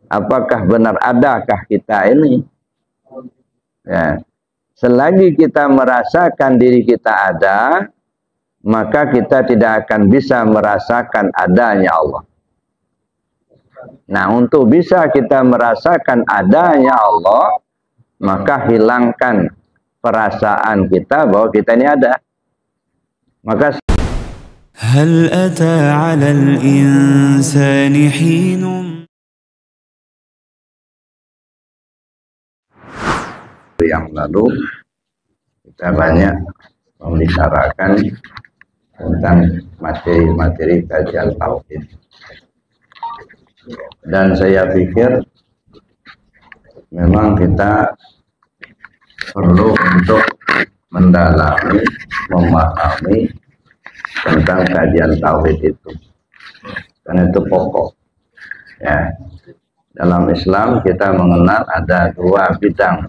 Apakah benar adakah kita ini? Ya. Selagi kita merasakan diri kita ada, maka kita tidak akan bisa merasakan adanya Allah. Nah, untuk bisa kita merasakan adanya Allah, maka hilangkan perasaan kita bahwa kita ini ada. Maka هل أتى على الإنسان حين yang lalu kita banyak membicarakan tentang materi-materi kajian tauhid, dan saya pikir memang kita perlu untuk mendalami, memahami tentang kajian tauhid itu, karena itu pokok. Ya, dalam Islam kita mengenal ada dua bidang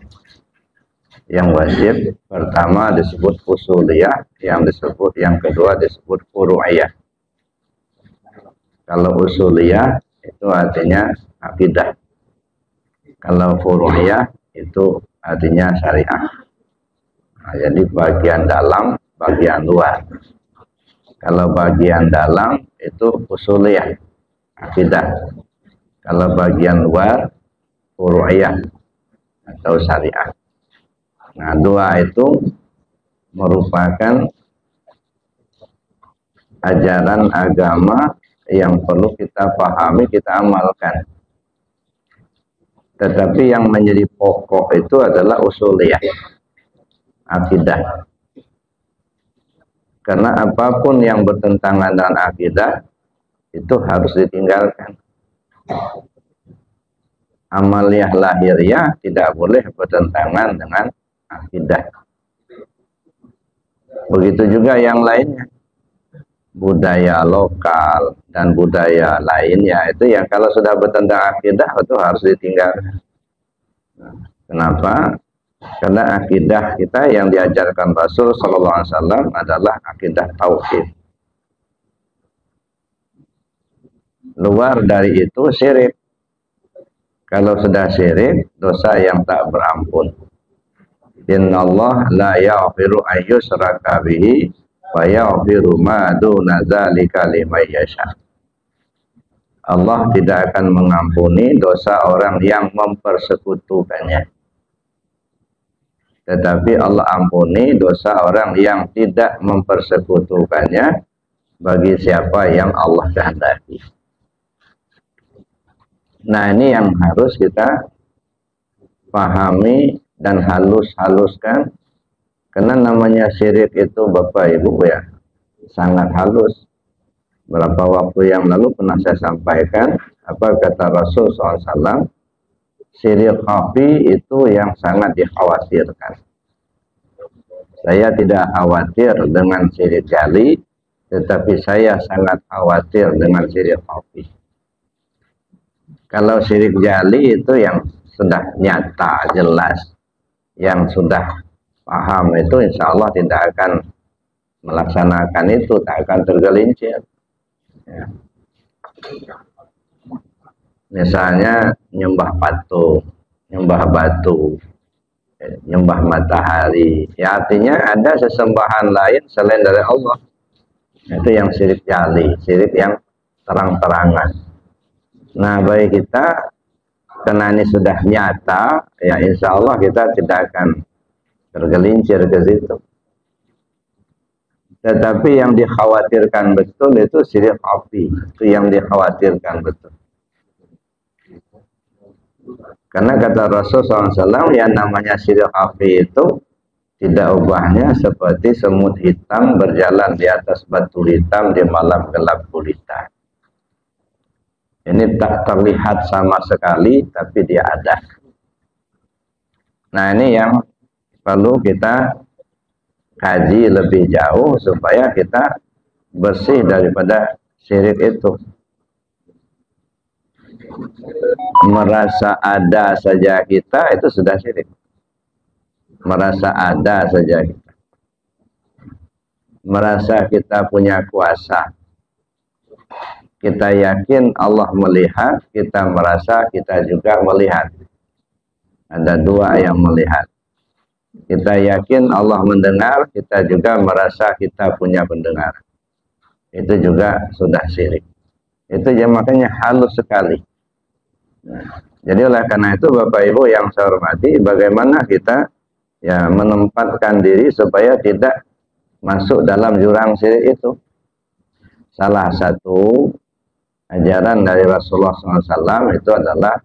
yang wajib. Pertama disebut usuliyah, yang kedua disebut furu'iyah. Kalau usuliyah itu artinya akidah. Kalau furu'iyah itu artinya syariah. Nah, jadi bagian dalam, bagian luar. Kalau bagian dalam itu usuliyah, akidah. Kalau bagian luar furu'iyah atau syariah. Nah, dua itu merupakan ajaran agama yang perlu kita pahami, kita amalkan. Tetapi yang menjadi pokok itu adalah usuliyah, akidah. Karena apapun yang bertentangan dengan akidah itu harus ditinggalkan. Amaliyah lahiriah tidak boleh bertentangan dengan akidah. Begitu juga yang lainnya, budaya lokal dan budaya lainnya itu yang kalau sudah bertentangan akidah itu harus ditinggalkan. Kenapa? Karena akidah kita yang diajarkan Rasul Sallallahu Alaihi Wasallam adalah akidah tauhid. Luar dari itu syirik. Kalau sudah syirik, dosa yang tak berampun. Innallaha la yaghfiru an yushraka bihi wa yaghfiru ma duna dzalika liman yasha. Allah tidak akan mengampuni dosa orang yang mempersekutukannya. Tetapi Allah ampuni dosa orang yang tidak mempersekutukannya bagi siapa yang Allah kehendaki. Nah, ini yang harus kita pahami dan halus-haluskan, karena namanya syirik itu Bapak Ibu ya sangat halus. Berapa waktu yang lalu pernah saya sampaikan apa kata Rasul SAW, syirik khafi itu yang sangat dikhawatirkan. Saya tidak khawatir dengan syirik jali, tetapi saya sangat khawatir dengan syirik khafi. Kalau syirik jali itu yang sudah nyata, jelas, yang sudah paham itu insya Allah tidak akan melaksanakan itu, tak akan tergelincir. Ya. Misalnya nyembah patung, nyembah batu, nyembah matahari, ya artinya ada sesembahan lain selain dari Allah. Itu yang syirik jali, syirik yang terang-terangan. Nah, bagi kita karena ini sudah nyata, ya insya Allah kita tidak akan tergelincir ke situ. Tetapi yang dikhawatirkan betul itu syirik khafi, itu yang dikhawatirkan betul. Karena kata Rasulullah SAW, yang namanya syirik khafi itu tidak ubahnya seperti semut hitam berjalan di atas batu hitam di malam gelap gulita. Ini tak terlihat sama sekali, tapi dia ada. Nah, ini yang perlu kita kaji lebih jauh supaya kita bersih daripada syirik itu. Merasa ada saja kita itu sudah syirik. Merasa ada saja kita. Merasa kita punya kuasa. Kita yakin Allah melihat, kita merasa kita juga melihat. Ada dua yang melihat. Kita yakin Allah mendengar, kita juga merasa kita punya pendengar. Itu juga sudah syirik. Itu yang makanya halus sekali. Nah, jadi oleh karena itu Bapak Ibu yang saya hormati, bagaimana kita ya menempatkan diri supaya tidak masuk dalam jurang syirik itu. Salah satu ajaran dari Rasulullah SAW itu adalah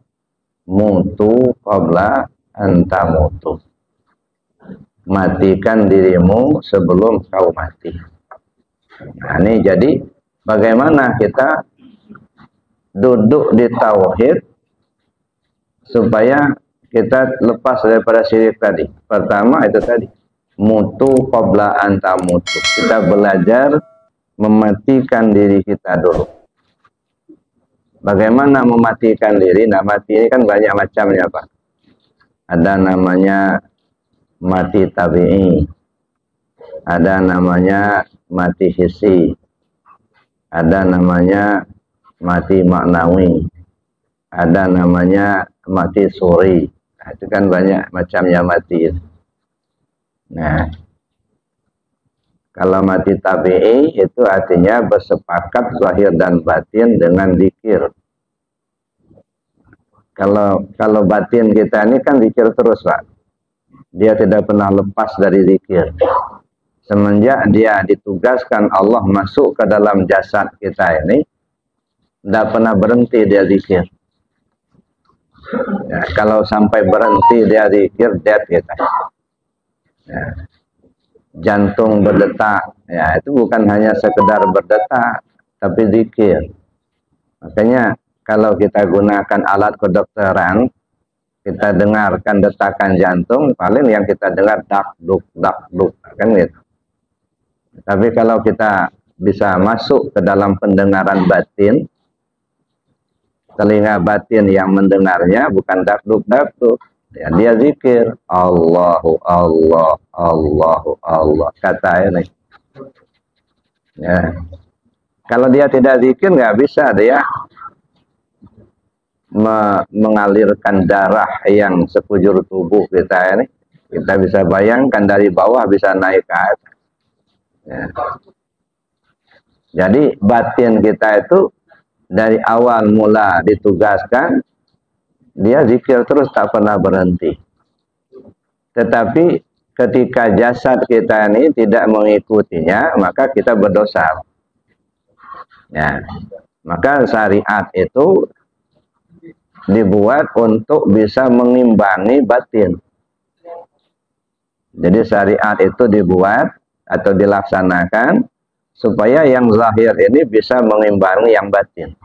mutu qabla anta mutu. Matikan dirimu sebelum kau mati. Nah, ini jadi bagaimana kita duduk di tauhid supaya kita lepas daripada syirik tadi. Pertama itu tadi, mutu qabla anta mutu. Kita belajar mematikan diri kita dulu. Bagaimana mematikan diri? Nah, mati ini kan banyak macamnya, Pak. Ada namanya mati tabi'i, ada namanya mati hissi, ada namanya mati maknawi, ada namanya mati suri. Nah, itu kan banyak macamnya mati. Nah, kalau mati tabi'i itu artinya bersepakat zahir dan batin dengan zikir. Kalau batin kita ini kan zikir terus, Pak. Dia tidak pernah lepas dari zikir. Semenjak dia ditugaskan Allah masuk ke dalam jasad kita ini, tidak pernah berhenti dia zikir. Ya, kalau sampai berhenti dia zikir, dead kita. Ya. Jantung berdetak, ya itu bukan hanya sekedar berdetak, tapi zikir. Makanya kalau kita gunakan alat kedokteran, kita dengarkan detakan jantung, paling yang kita dengar dak duk, kan gitu. Tapi kalau kita bisa masuk ke dalam pendengaran batin, telinga batin yang mendengarnya bukan dak duk, ya, dia zikir Allahu Allah Allahu Allah kata ini. Ya. Kalau dia tidak zikir nggak bisa dia mengalirkan darah yang sekujur tubuh kita ini. Kita bisa bayangkan dari bawah bisa naik ke atas. Ya. Jadi batin kita itu dari awal mula ditugaskan, dia zikir terus tak pernah berhenti. Tetapi ketika jasad kita ini tidak mengikutinya, maka kita berdosa. Ya. Maka syariat itu dibuat untuk bisa mengimbangi batin. Jadi syariat itu dibuat atau dilaksanakan supaya yang zahir ini bisa mengimbangi yang batin.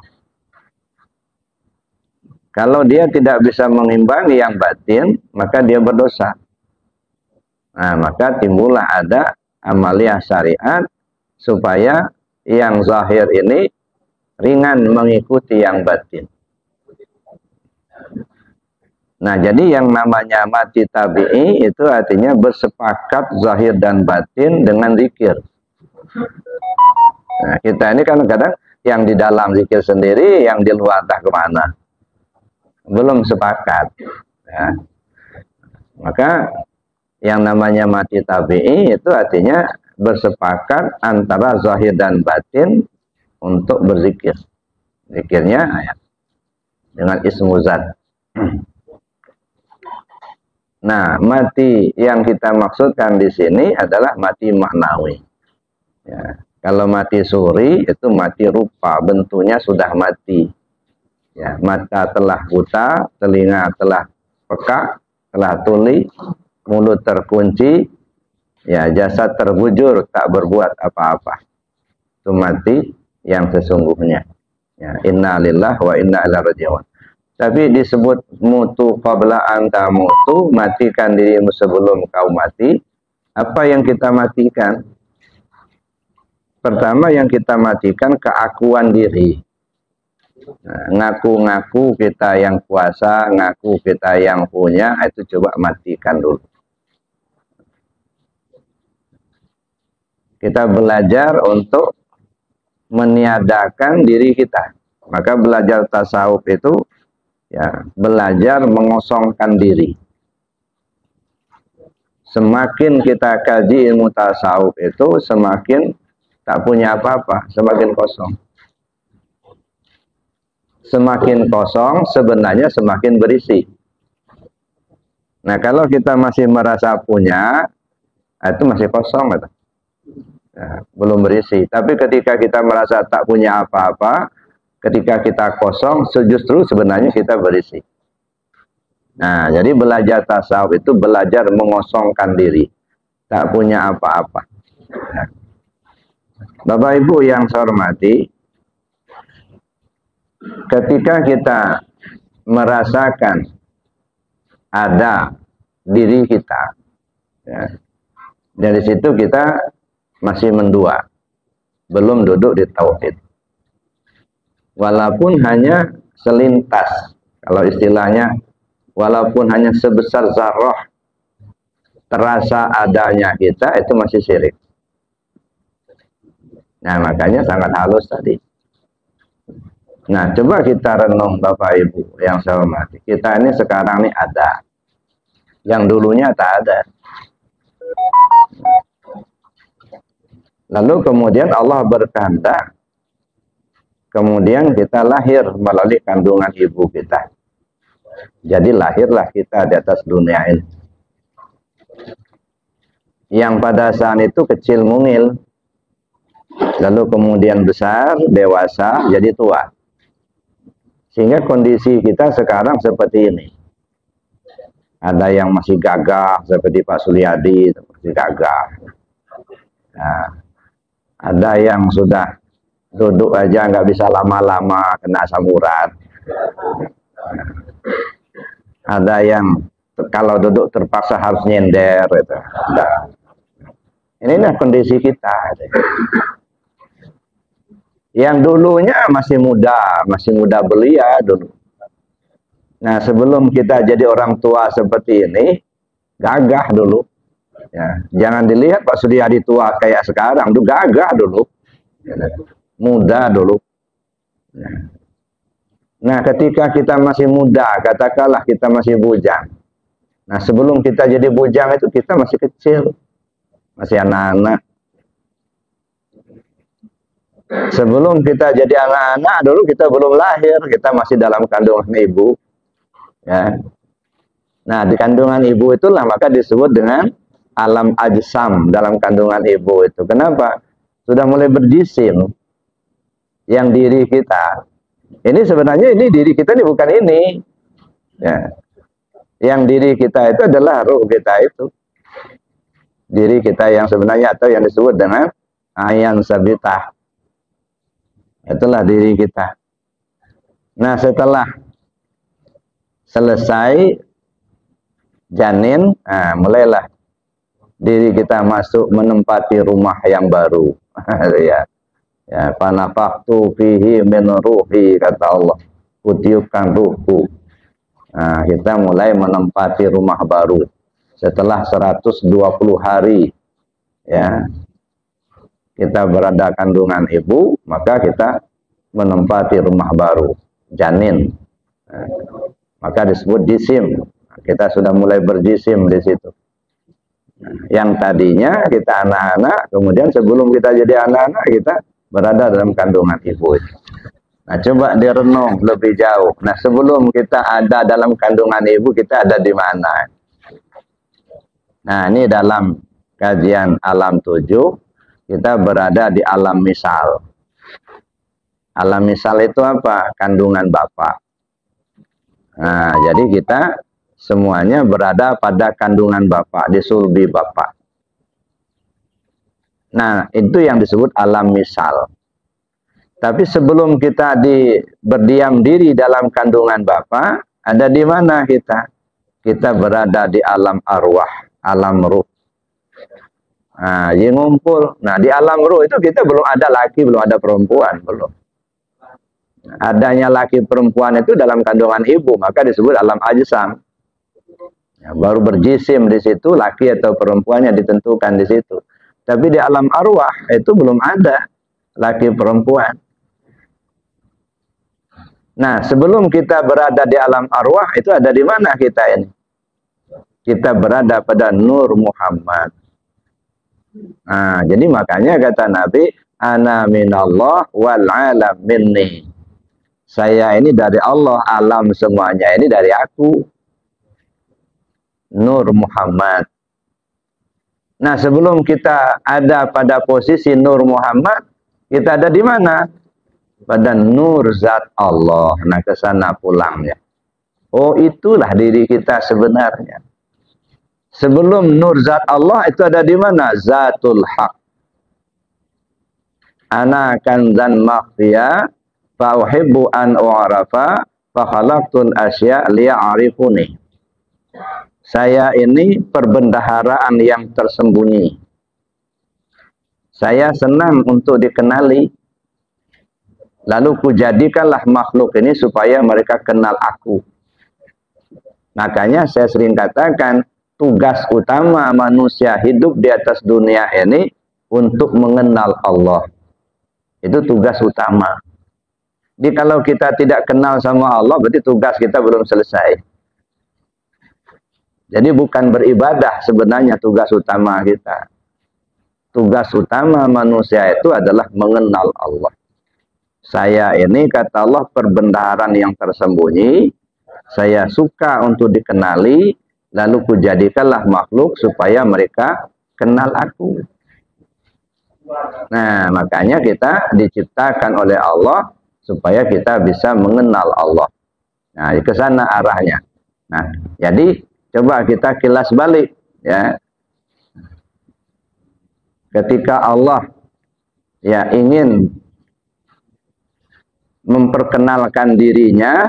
Kalau dia tidak bisa mengimbangi yang batin, maka dia berdosa. Nah, maka timbullah ada amaliyah syariat supaya yang zahir ini ringan mengikuti yang batin. Nah, jadi yang namanya mati tabi'i itu artinya bersepakat zahir dan batin dengan zikir. Nah, kita ini kan kadang yang di dalam zikir sendiri, yang di luar entah kemana. Belum sepakat. Ya. Maka yang namanya mati tabi'i itu artinya bersepakat antara zahir dan batin untuk berzikir. Zikirnya ya, dengan ismu zat. Nah, mati yang kita maksudkan di sini adalah mati maknawi. Ya, kalau mati suri itu mati rupa, bentuknya sudah mati. Ya, mata telah buta, telinga telah peka, telah tuli, mulut terkunci, ya jasad terbujur tak berbuat apa-apa. Itu mati yang sesungguhnya. Ya, inna lillahi wa inna ilaihi raji'un. Tapi disebut mutu qabla anta mutu, matikan dirimu sebelum kau mati. Apa yang kita matikan? Pertama yang kita matikan keakuan diri. Ngaku-ngaku kita yang kuasa, ngaku kita yang punya, itu coba matikan dulu. Kita belajar untuk meniadakan diri kita. Maka belajar tasawuf itu ya belajar mengosongkan diri. Semakin kita kaji ilmu tasawuf itu semakin tak punya apa-apa, semakin kosong. Semakin kosong sebenarnya semakin berisi. Nah, kalau kita masih merasa punya, itu masih kosong gitu. Nah, belum berisi. Tapi ketika kita merasa tak punya apa-apa, ketika kita kosong, justru sebenarnya kita berisi. Nah, jadi belajar tasawuf itu belajar mengosongkan diri. Tak punya apa-apa. Nah, Bapak Ibu yang saya hormati, ketika kita merasakan ada diri kita, ya, dari situ kita masih mendua, belum duduk di tauhid. Walaupun hanya selintas, kalau istilahnya, walaupun hanya sebesar zarrah terasa adanya kita, itu masih syirik. Nah, makanya sangat halus tadi. Nah, coba kita renung Bapak Ibu yang saya hormati. Kita ini sekarang ini ada, yang dulunya tak ada. Lalu kemudian Allah berkehendak, kemudian kita lahir melalui kandungan ibu kita. Jadi lahirlah kita di atas dunia ini. Yang pada saat itu kecil mungil, lalu kemudian besar, dewasa, jadi tua. Sehingga kondisi kita sekarang seperti ini. Ada yang masih gagah, seperti Pak Suryadi, masih gagah. Nah, ada yang sudah duduk aja nggak bisa lama-lama, kena asam urat. Ada yang kalau duduk terpaksa harus nyender gitu. Nah, inilah kondisi kita. Yang dulunya masih muda belia dulu. Nah, sebelum kita jadi orang tua seperti ini, gagah dulu. Ya, jangan dilihat Pak Suryadi tua kayak sekarang, itu gagah dulu. Muda dulu. Nah, ketika kita masih muda, katakanlah kita masih bujang. Nah, sebelum kita jadi bujang itu kita masih kecil. Masih anak-anak. Sebelum kita jadi anak-anak, dulu kita belum lahir, kita masih dalam kandungan ibu. Ya. Nah, di kandungan ibu itulah maka disebut dengan alam ajsam dalam kandungan ibu itu. Kenapa? Sudah mulai berjisim yang diri kita. Ini sebenarnya ini diri kita ini bukan ini. Ya. Yang diri kita itu adalah ruh kita itu. Diri kita yang sebenarnya atau yang disebut dengan ayan sabitah. Itulah diri kita. Nah, setelah selesai janin, nah, mulailah diri kita masuk menempati rumah yang baru. Ya. Ya, panafaktu fihi min ruhi, kata Allah. Kutiupkan ruhku. Nah, kita mulai menempati rumah baru. Setelah 120 hari, ya, kita berada kandungan ibu, maka kita menempati rumah baru, janin. Nah, maka disebut jisim. Kita sudah mulai berjisim di situ. Yang tadinya kita anak-anak, kemudian sebelum kita jadi anak-anak, kita berada dalam kandungan ibu itu. Nah, coba direnung lebih jauh. Nah, sebelum kita ada dalam kandungan ibu, kita ada di mana? Nah, ini dalam kajian alam 7, kita berada di alam misal. Alam misal itu apa? Kandungan bapak. Nah, jadi kita semuanya berada pada kandungan bapak, di sulbi bapak. Nah, itu yang disebut alam misal. Tapi sebelum kita berdiam diri dalam kandungan Bapa, ada di mana kita? Kita berada di alam arwah, alam ruh. Nah, yang ngumpul. Nah, di alam ruh itu kita belum ada laki, belum ada perempuan, belum. Adanya laki perempuan itu dalam kandungan ibu, maka disebut alam ajsam. Ya, baru berjisim di situ, laki atau perempuannya ditentukan di situ. Tapi di alam arwah itu belum ada laki perempuan. Nah, sebelum kita berada di alam arwah, itu ada di mana kita ini? Kita berada pada Nur Muhammad. Nah, jadi makanya kata Nabi, ana minallah wal alam minni. Saya ini dari Allah, alam semuanya ini dari aku. Nur Muhammad. Nah, sebelum kita ada pada posisi Nur Muhammad, kita ada di mana? Pada nur zat Allah. Nah, ke sana pulangnya. Oh, itulah diri kita sebenarnya. Sebelum nur zat Allah itu ada di mana? Zatul haq. Ana kanzan makhfiya fa uhibbu an u'rafa fa khalaqtul asya liya'rifuni. Saya ini perbendaharaan yang tersembunyi. Saya senang untuk dikenali. Lalu kujadikanlah makhluk ini supaya mereka kenal aku. Makanya saya sering katakan, tugas utama manusia hidup di atas dunia ini untuk mengenal Allah. Itu tugas utama. Jadi kalau kita tidak kenal sama Allah, berarti tugas kita belum selesai. Jadi bukan beribadah sebenarnya tugas utama kita. Tugas utama manusia itu adalah mengenal Allah. Saya ini, kata Allah, perbendaharaan yang tersembunyi. Saya suka untuk dikenali, lalu kujadikanlah makhluk supaya mereka kenal aku. Nah, makanya kita diciptakan oleh Allah supaya kita bisa mengenal Allah. Nah, ke sana arahnya. Nah, jadi coba kita kilas balik, ya. Ketika Allah ya ingin memperkenalkan dirinya,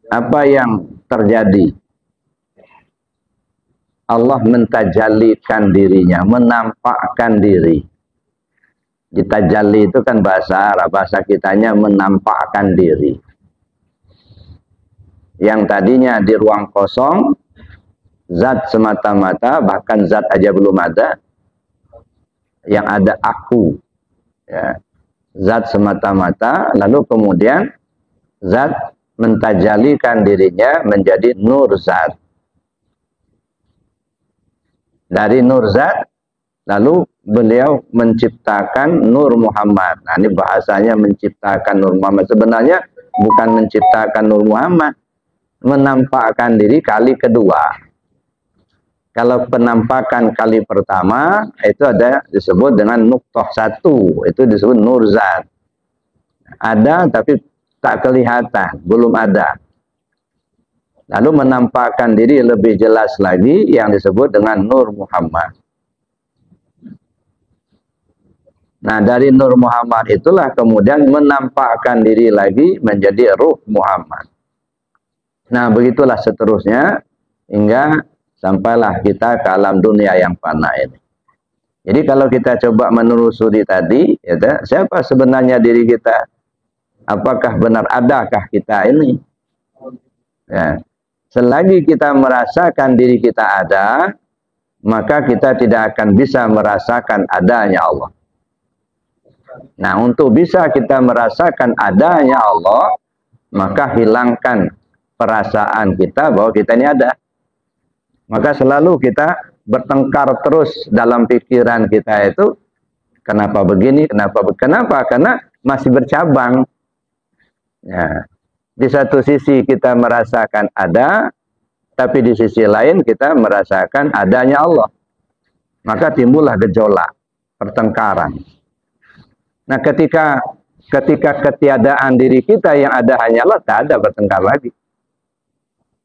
apa yang terjadi? Allah mentajalikan dirinya, menampakkan diri. Ditajalli itu kan bahasa Arab, bahasa kitanya menampakkan diri. Yang tadinya di ruang kosong, zat semata-mata, bahkan zat aja belum ada, yang ada aku, ya. Zat semata-mata, lalu kemudian zat mentajalikan dirinya menjadi nur zat. Dari nur zat, lalu beliau menciptakan Nur Muhammad. Nah, ini bahasanya menciptakan Nur Muhammad. Sebenarnya bukan menciptakan Nur Muhammad, menampakkan diri kali kedua. Kalau penampakan kali pertama, itu ada disebut dengan nuqtah satu. Itu disebut nur zat. Ada tapi tak kelihatan, belum ada. Lalu menampakkan diri lebih jelas lagi yang disebut dengan Nur Muhammad. Nah, dari Nur Muhammad itulah kemudian menampakkan diri lagi menjadi Ruh Muhammad. Nah, begitulah seterusnya hingga sampailah kita ke alam dunia yang fana ini. Jadi kalau kita coba menelusuri tadi, ya, siapa sebenarnya diri kita? Apakah benar adakah kita ini? Ya. Selagi kita merasakan diri kita ada, maka kita tidak akan bisa merasakan adanya Allah. Nah, untuk bisa kita merasakan adanya Allah, maka hilangkan perasaan kita bahwa kita ini ada. Maka selalu kita bertengkar terus dalam pikiran kita itu, kenapa begini, kenapa? Karena masih bercabang. Ya. Di satu sisi kita merasakan ada, tapi di sisi lain kita merasakan adanya Allah. Maka timbullah gejolak, pertengkaran. Nah, ketika ketiadaan diri kita yang ada hanyalah, tak ada bertengkar lagi.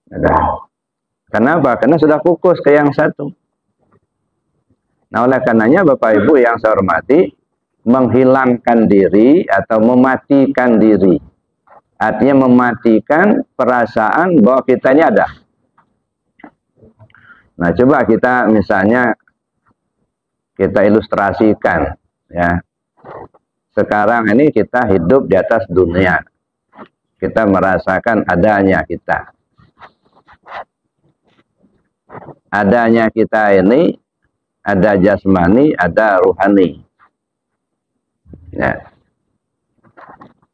Ada. Kenapa? Karena sudah fokus ke yang satu. Nah, oleh karenanya Bapak Ibu yang saya hormati, menghilangkan diri atau mematikan diri. Artinya mematikan perasaan bahwa kita ini ada. Nah, coba kita misalnya kita ilustrasikan, ya. Sekarang ini kita hidup di atas dunia. Kita merasakan adanya kita. Adanya kita ini ada jasmani, ada ruhani. Ya.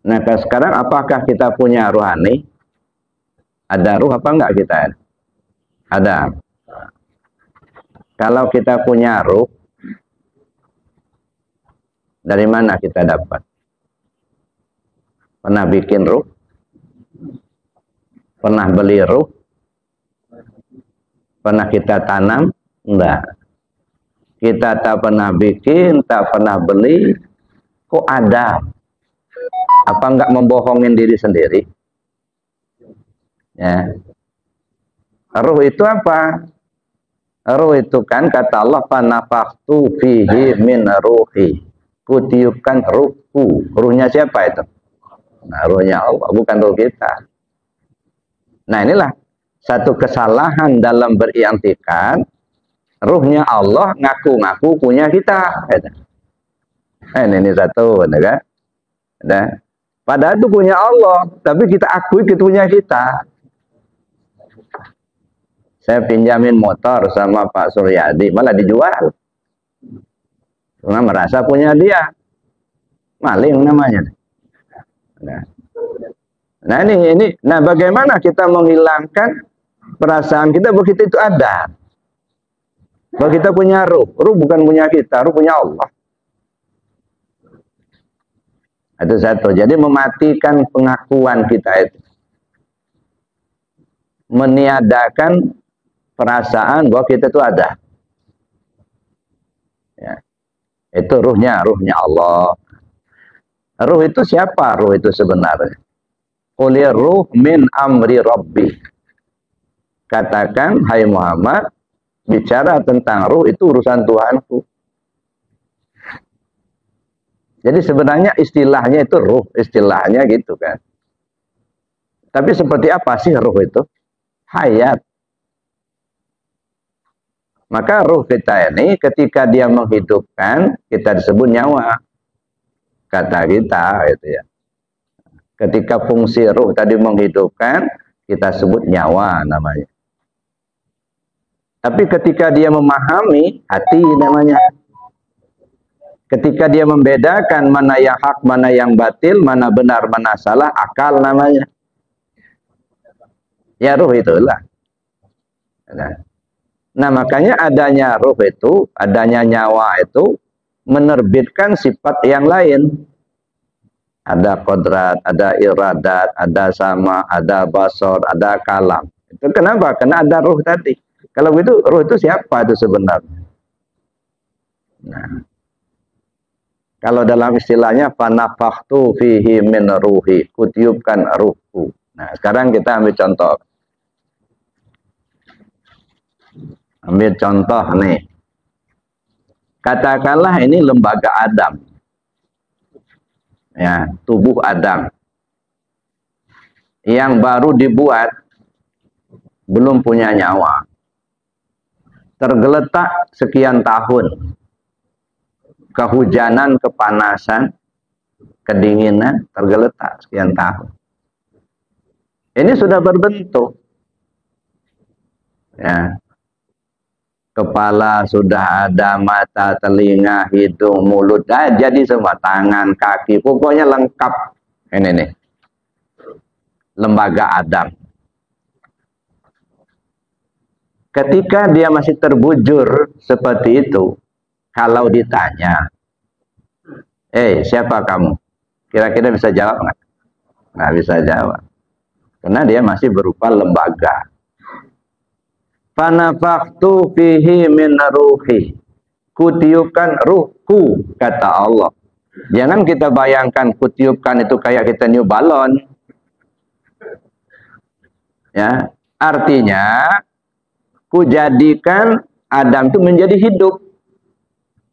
Nah, sekarang apakah kita punya rohani? Ada ruh apa enggak kita? Ada. Kalau kita punya ruh, dari mana kita dapat? Pernah bikin ruh? Pernah beli ruh? Pernah kita tanam? Enggak. Kita tak pernah bikin, tak pernah beli. Kok ada? Apa enggak membohongin diri sendiri? Ya. Ruh itu apa? Ruh itu kan kata Allah, "Fanafaktu fihi min ruhi." Kutiupkan ruhku. Ruhnya siapa itu? Nah, ruhnya Allah, bukan ruh kita. Nah, inilah satu kesalahan dalam beriktikad. Ruhnya Allah ngaku-ngaku punya kita. Ini satu, kan? Nah, padahal itu punya Allah, tapi kita akui itu punya kita. Saya pinjamin motor sama Pak Suryadi, malah dijual. Karena merasa punya dia. Maling namanya. Nah ini, nah bagaimana kita menghilangkan perasaan kita bahwa kita itu ada. Bahwa kita punya ruh. Ruh bukan punya kita, ruh punya Allah. Itu satu. Jadi mematikan pengakuan kita itu. Meniadakan perasaan bahwa kita itu ada. Ya. Itu ruhnya Allah. Ruh itu siapa? Ruh itu sebenarnya. Qulir ruh min amri rabbi. Katakan, hai Muhammad, bicara tentang ruh itu urusan Tuhanku. Jadi sebenarnya istilahnya itu ruh, istilahnya gitu kan. Tapi seperti apa sih ruh itu? Hayat. Maka ruh kita ini ketika dia menghidupkan, kita disebut nyawa. Kata kita, itu ya. Ketika fungsi ruh tadi menghidupkan, kita sebut nyawa namanya. Tapi ketika dia memahami, hati namanya. Ketika dia membedakan mana yang hak, mana yang batil, mana benar, mana salah, akal namanya. Ya ruh itulah. Nah makanya adanya ruh itu, adanya nyawa itu menerbitkan sifat yang lain. Ada kodrat, ada iradat, ada sama, ada basor, ada kalam. Itu kenapa? Karena ada ruh tadi. Kalau begitu ruh itu siapa itu sebenarnya? Nah, kalau dalam istilahnya fanafaktu fihi min ruhi, kutiupkan ruhku. Nah sekarang kita ambil contoh. Ambil contoh nih. Katakanlah ini lembaga Adam. Ya, tubuh Adam. Yang baru dibuat, belum punya nyawa. Tergeletak sekian tahun. Kehujanan, kepanasan, kedinginan, tergeletak sekian tahun. Ini sudah berbentuk. Ya. Kepala sudah ada, mata, telinga, hidung, mulut, jadi semua, tangan, kaki, pokoknya lengkap. Ini nih, lembaga Adam. Ketika dia masih terbujur seperti itu, kalau ditanya, siapa kamu? Kira-kira bisa jawab nggak? Nggak bisa jawab, karena dia masih berupa lembaga. Fanafaktu fihi min ruhi. Kutiupkan ruhku, kata Allah. Jangan kita bayangkan kutiupkan itu kayak kita niup balon. Ya, artinya kujadikan Adam itu menjadi hidup.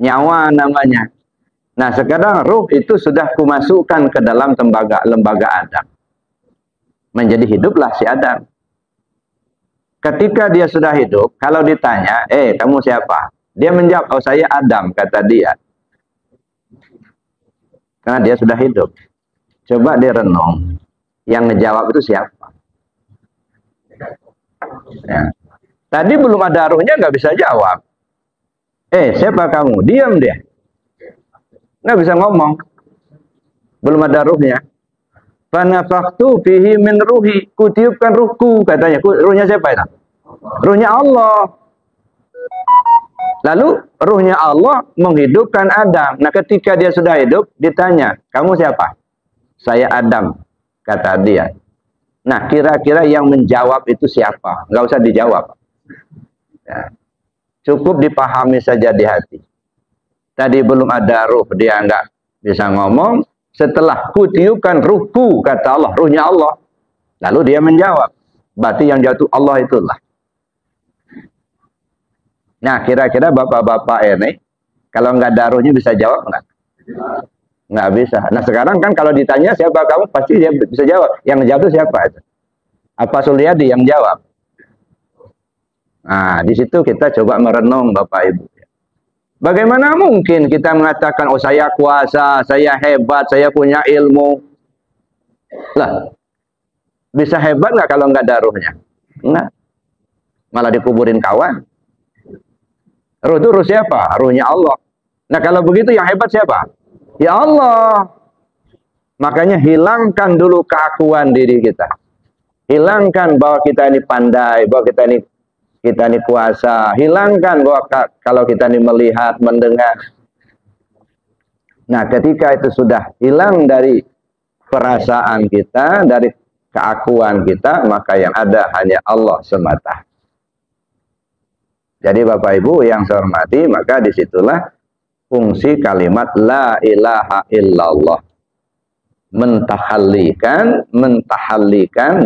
Nyawa namanya. Nah, sekarang ruh itu sudah kumasukkan ke dalam lembaga Adam. Menjadi hiduplah si Adam. Ketika dia sudah hidup, kalau ditanya, kamu siapa? Dia menjawab, oh saya Adam, kata dia. Karena dia sudah hidup. Coba dia renung. Yang ngejawab itu siapa? Ya. Tadi belum ada ruhnya, nggak bisa jawab. Siapa kamu? Diam dia. Nggak bisa ngomong. belum ada ruhnya. Fanafakhtu fihi min ruhi, kutiupkan ruhku, katanya. Ruhnya siapa itu? Ruhnya Allah. Lalu ruhnya Allah menghidupkan Adam. Nah, ketika dia sudah hidup, ditanya, kamu siapa? Saya Adam, kata dia. Nah, kira-kira yang menjawab itu siapa? Nggak usah dijawab. Ya. Cukup dipahami saja di hati. Tadi belum ada ruh, dia nggak bisa ngomong. Setelah kutiupkan ruhku, kata Allah, ruhnya Allah. Lalu dia menjawab. Berarti yang jatuh Allah itulah. Nah, kira-kira bapak-bapak ini, kalau nggak ada ruhnya bisa jawab nggak? Nggak bisa. Nah, sekarang kan kalau ditanya siapa kamu, pasti dia bisa jawab. Yang jawab itu siapa? Apa Sulyadi yang jawab? Nah, di situ kita coba merenung, Bapak Ibu. Bagaimana mungkin kita mengatakan, oh saya kuasa, saya hebat, saya punya ilmu. Lah, bisa hebat nggak kalau nggak ada ruhnya? Enggak. Malah dikuburin kawan. Ruh itu ruh siapa? Ruhnya Allah. Nah, kalau begitu yang hebat siapa? Ya Allah. Makanya hilangkan dulu keakuan diri kita. Hilangkan bahwa kita ini pandai, bahwa kita ini kuasa. Hilangkan bahwa kalau kita ini melihat, mendengar. Nah, ketika itu sudah hilang dari perasaan kita, dari keakuan kita, maka yang ada hanya Allah semata. Jadi Bapak Ibu yang saya hormati, maka disitulah fungsi kalimat la ilaha illallah. Mentahallikan,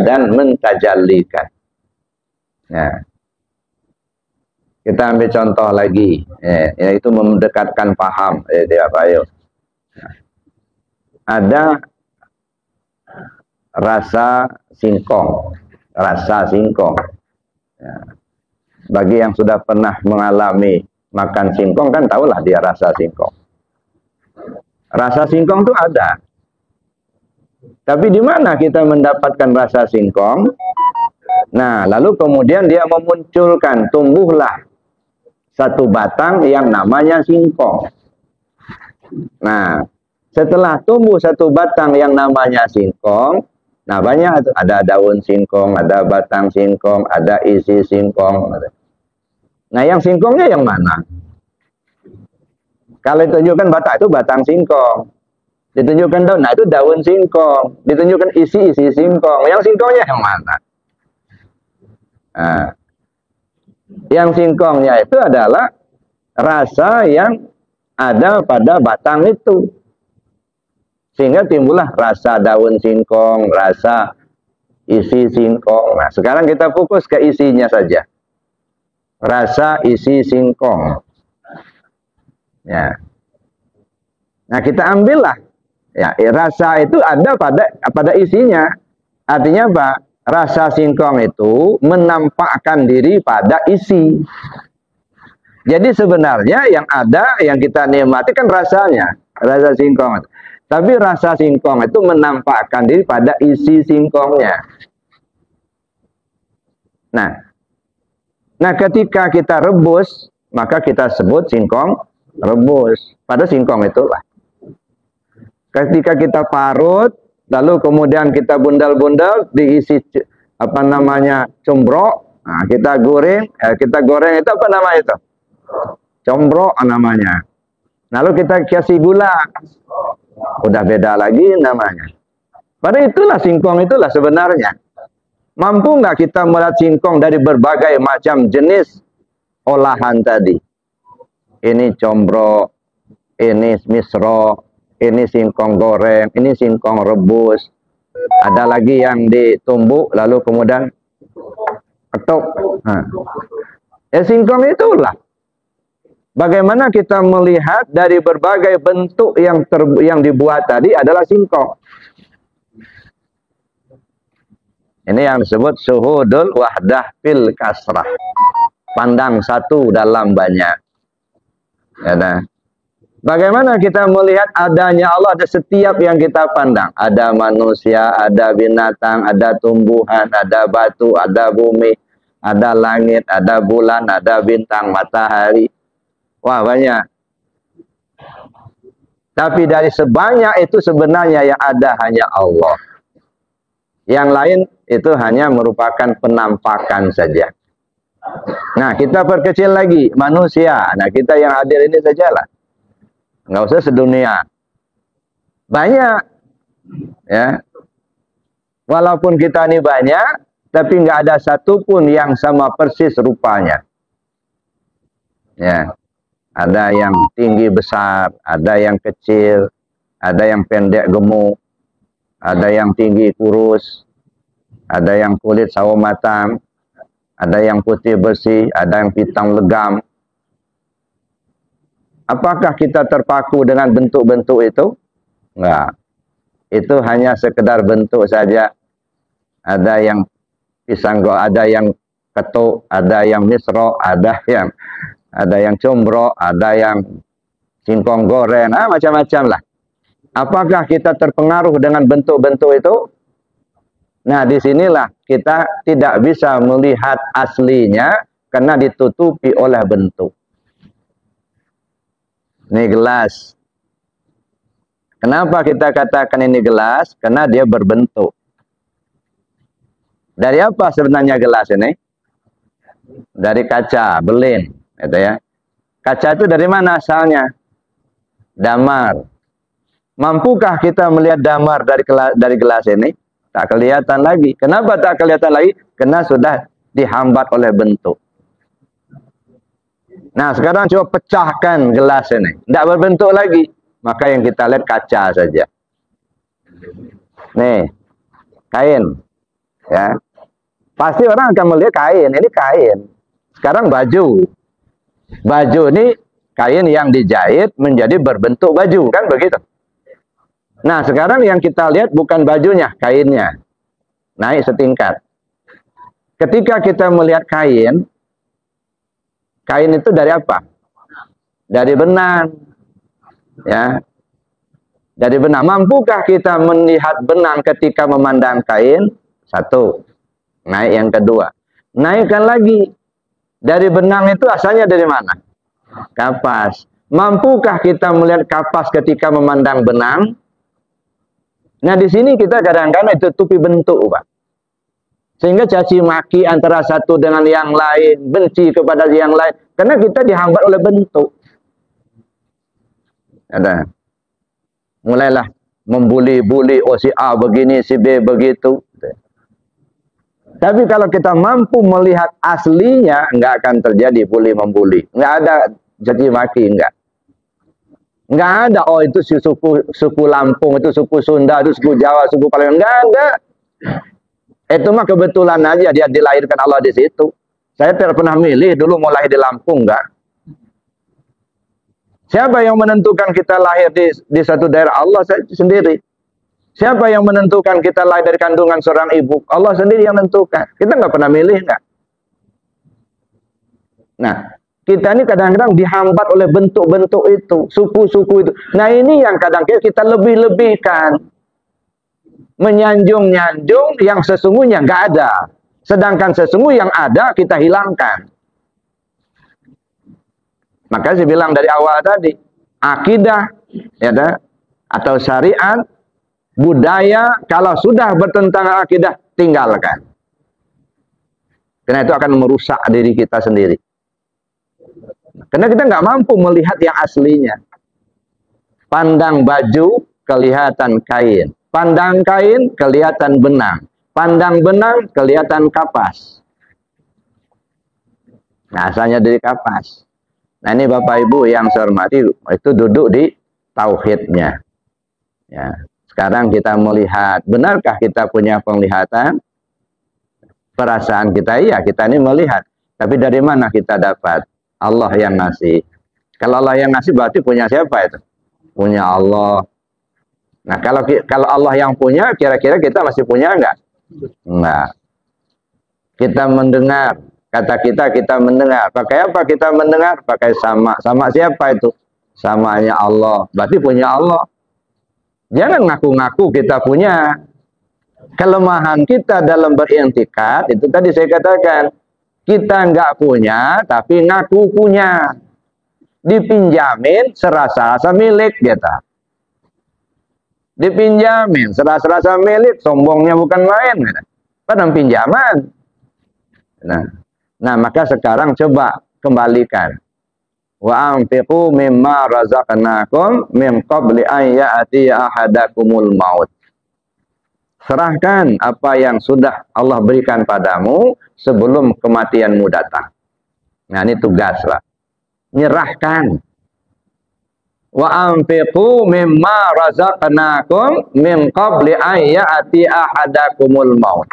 dan mentajallikan. Nah, kita ambil contoh lagi, yaitu mendekatkan paham. Ada rasa singkong, Ya. Bagi yang sudah pernah mengalami makan singkong kan tahulah dia rasa singkong. Rasa singkong itu ada. Tapi di mana kita mendapatkan rasa singkong? Nah, lalu kemudian dia memunculkan, tumbuhlah satu batang yang namanya singkong. Nah, setelah tumbuh satu batang yang namanya singkong, nah banyak ada daun singkong, ada batang singkong, ada isi singkong. Nah, yang singkongnya yang mana? Kalau ditunjukkan batang itu batang singkong. Ditunjukkan daun, nah itu daun singkong. Ditunjukkan isi singkong. Yang singkongnya yang mana? Nah, yang singkongnya itu adalah rasa yang ada pada batang itu. Sehingga timbullah rasa daun singkong, rasa isi singkong. Nah, sekarang kita fokus ke isinya saja. Rasa isi singkong. Ya. Nah, kita ambillah. Ya, rasa itu ada pada isinya. Artinya apa? Rasa singkong itu menampakkan diri pada isi. Jadi sebenarnya yang ada, yang kita nikmati kan rasanya, rasa singkong. Tapi rasa singkong itu menampakkan diri pada isi singkongnya. Nah, ketika kita rebus, maka kita sebut singkong rebus. Pada singkong itulah. Ketika kita parut, lalu kemudian kita bundal-bundal diisi combro, nah, kita goreng itu apa nama itu? Combro namanya. Lalu kita kasih gula, udah beda lagi namanya. Pada itulah singkong itulah sebenarnya. Mampu nggak kita melihat singkong dari berbagai macam jenis olahan tadi? Ini combro, ini misro, ini singkong goreng, ini singkong rebus. Ada lagi yang ditumbuk, lalu kemudian ketuk. Nah. Ya singkong itulah. Bagaimana kita melihat dari berbagai bentuk yang dibuat tadi adalah singkong. Ini yang disebut syuhudul wahdah fil kasrah. Pandang satu dalam banyak. Ya, nah. Bagaimana kita melihat adanya Allah ada setiap yang kita pandang. Ada manusia, ada binatang, ada tumbuhan, ada batu, ada bumi, ada langit, ada bulan, ada bintang, matahari. Wah, banyak. Tapi dari sebanyak itu sebenarnya yang ada hanya Allah. Yang lain itu hanya merupakan penampakan saja. Nah, kita perkecil lagi, manusia. Nah, kita yang hadir ini sajalah. Nggak usah sedunia. Banyak. Ya. Walaupun kita ini banyak, tapi nggak ada satupun yang sama persis rupanya. Ya. Ada yang tinggi besar, ada yang kecil, ada yang pendek gemuk, ada yang tinggi kurus, ada yang kulit sawo matang, ada yang putih bersih, ada yang hitam legam. Apakah kita terpaku dengan bentuk-bentuk itu? Enggak. Itu hanya sekedar bentuk saja. Ada yang pisang, ada yang ketuk, ada yang misro, ada yang combro, ada yang singkong goreng, macam-macam lah. Apakah kita terpengaruh dengan bentuk-bentuk itu? Nah, disinilah kita tidak bisa melihat aslinya karena ditutupi oleh bentuk. Ini gelas. Kenapa kita katakan ini gelas? Karena dia berbentuk. Dari apa sebenarnya gelas ini? Dari kaca, belin. Gitu ya. Kaca itu dari mana asalnya? Damar. Mampukah kita melihat damar dari gelas ini? Tak kelihatan lagi. Kenapa tak kelihatan lagi? Karena sudah dihambat oleh bentuk. Nah, sekarang coba pecahkan gelas ini. Tidak berbentuk lagi. Maka yang kita lihat kaca saja. Nih, kain. Ya. Pasti orang akan melihat kain. Ini kain. Sekarang baju. Baju ini kain yang dijahit menjadi berbentuk baju, kan begitu? Nah, sekarang yang kita lihat bukan bajunya, kainnya. Naik setingkat. Ketika kita melihat kain, kain itu dari apa? Dari benang. Ya. Dari benang. Mampukah kita melihat benang ketika memandang kain? Satu. Naik yang kedua. Naikkan lagi. Dari benang itu asalnya dari mana? Kapas. Mampukah kita melihat kapas ketika memandang benang? Nah, di sini kita kadang-kadang ditutupi bentuk, Pak. Sehingga caci maki antara satu dengan yang lain, benci kepada yang lain, karena kita dihambat oleh bentuk. Ada. Mulailah membuli-buli, oh si A begini, si B begitu. Tapi kalau kita mampu melihat aslinya, nggak akan terjadi bully-membuli. Nggak ada caci maki, nggak. Nggak ada, oh itu suku Lampung, itu suku Sunda, itu suku Jawa, suku Palembang. Nggak ada. Itu mah kebetulan aja dia dilahirkan Allah di situ. Saya tidak pernah milih dulu mau lahir di Lampung, nggak. Siapa yang menentukan kita lahir di satu daerah? Allah sendiri. Siapa yang menentukan kita lahir dari kandungan seorang ibu? Allah sendiri yang menentukan. Kita nggak pernah milih, nggak. Nah, kita ini kadang-kadang dihambat oleh bentuk-bentuk itu, suku-suku itu. Nah, ini yang kadang-kadang kita lebih-lebihkan. Menyanjung-nyanjung yang sesungguhnya nggak ada. Sedangkan sesungguhnya yang ada kita hilangkan. Maka saya bilang dari awal tadi, akidah ya atau syariat, budaya, kalau sudah bertentangan akidah, tinggalkan. Karena itu akan merusak diri kita sendiri. Karena kita nggak mampu melihat yang aslinya. Pandang baju, kelihatan kain. Pandang kain, kelihatan benang. Pandang benang, kelihatan kapas. Nah, asalnya dari kapas. Nah, ini Bapak Ibu yang saya hormati, itu duduk di tauhidnya. Ya. Sekarang kita melihat, benarkah kita punya penglihatan? Perasaan kita, iya, kita ini melihat. Tapi dari mana kita dapat? Allah yang ngasih. Kalau Allah yang ngasih berarti punya siapa itu? Punya Allah. Nah, kalau Allah yang punya, kira-kira kita masih punya enggak? Enggak. Kita mendengar. Kata kita mendengar. Pakai apa kita mendengar? Pakai sama. Sama siapa itu? Samanya Allah. Berarti punya Allah. Jangan ngaku-ngaku kita punya. Kelemahan kita dalam berintikad, itu tadi saya katakan. Kita nggak punya, tapi ngaku punya. Dipinjamin serasa-rasa milik kita. dipinjamin, serasa-serasa milik, sombongnya bukan main. Padahal pinjaman. Nah, maka sekarang coba kembalikan. Wa anfiqu mimma razaqnakum min qabli an ya'tiya ahadakumul maut. Serahkan apa yang sudah Allah berikan padamu sebelum kematianmu datang. Nah, ini tugas, Pak. Nyerahkan. Wa anfiqu mimma razaqnakum min qabli an ya'tiya ahadakumul maut.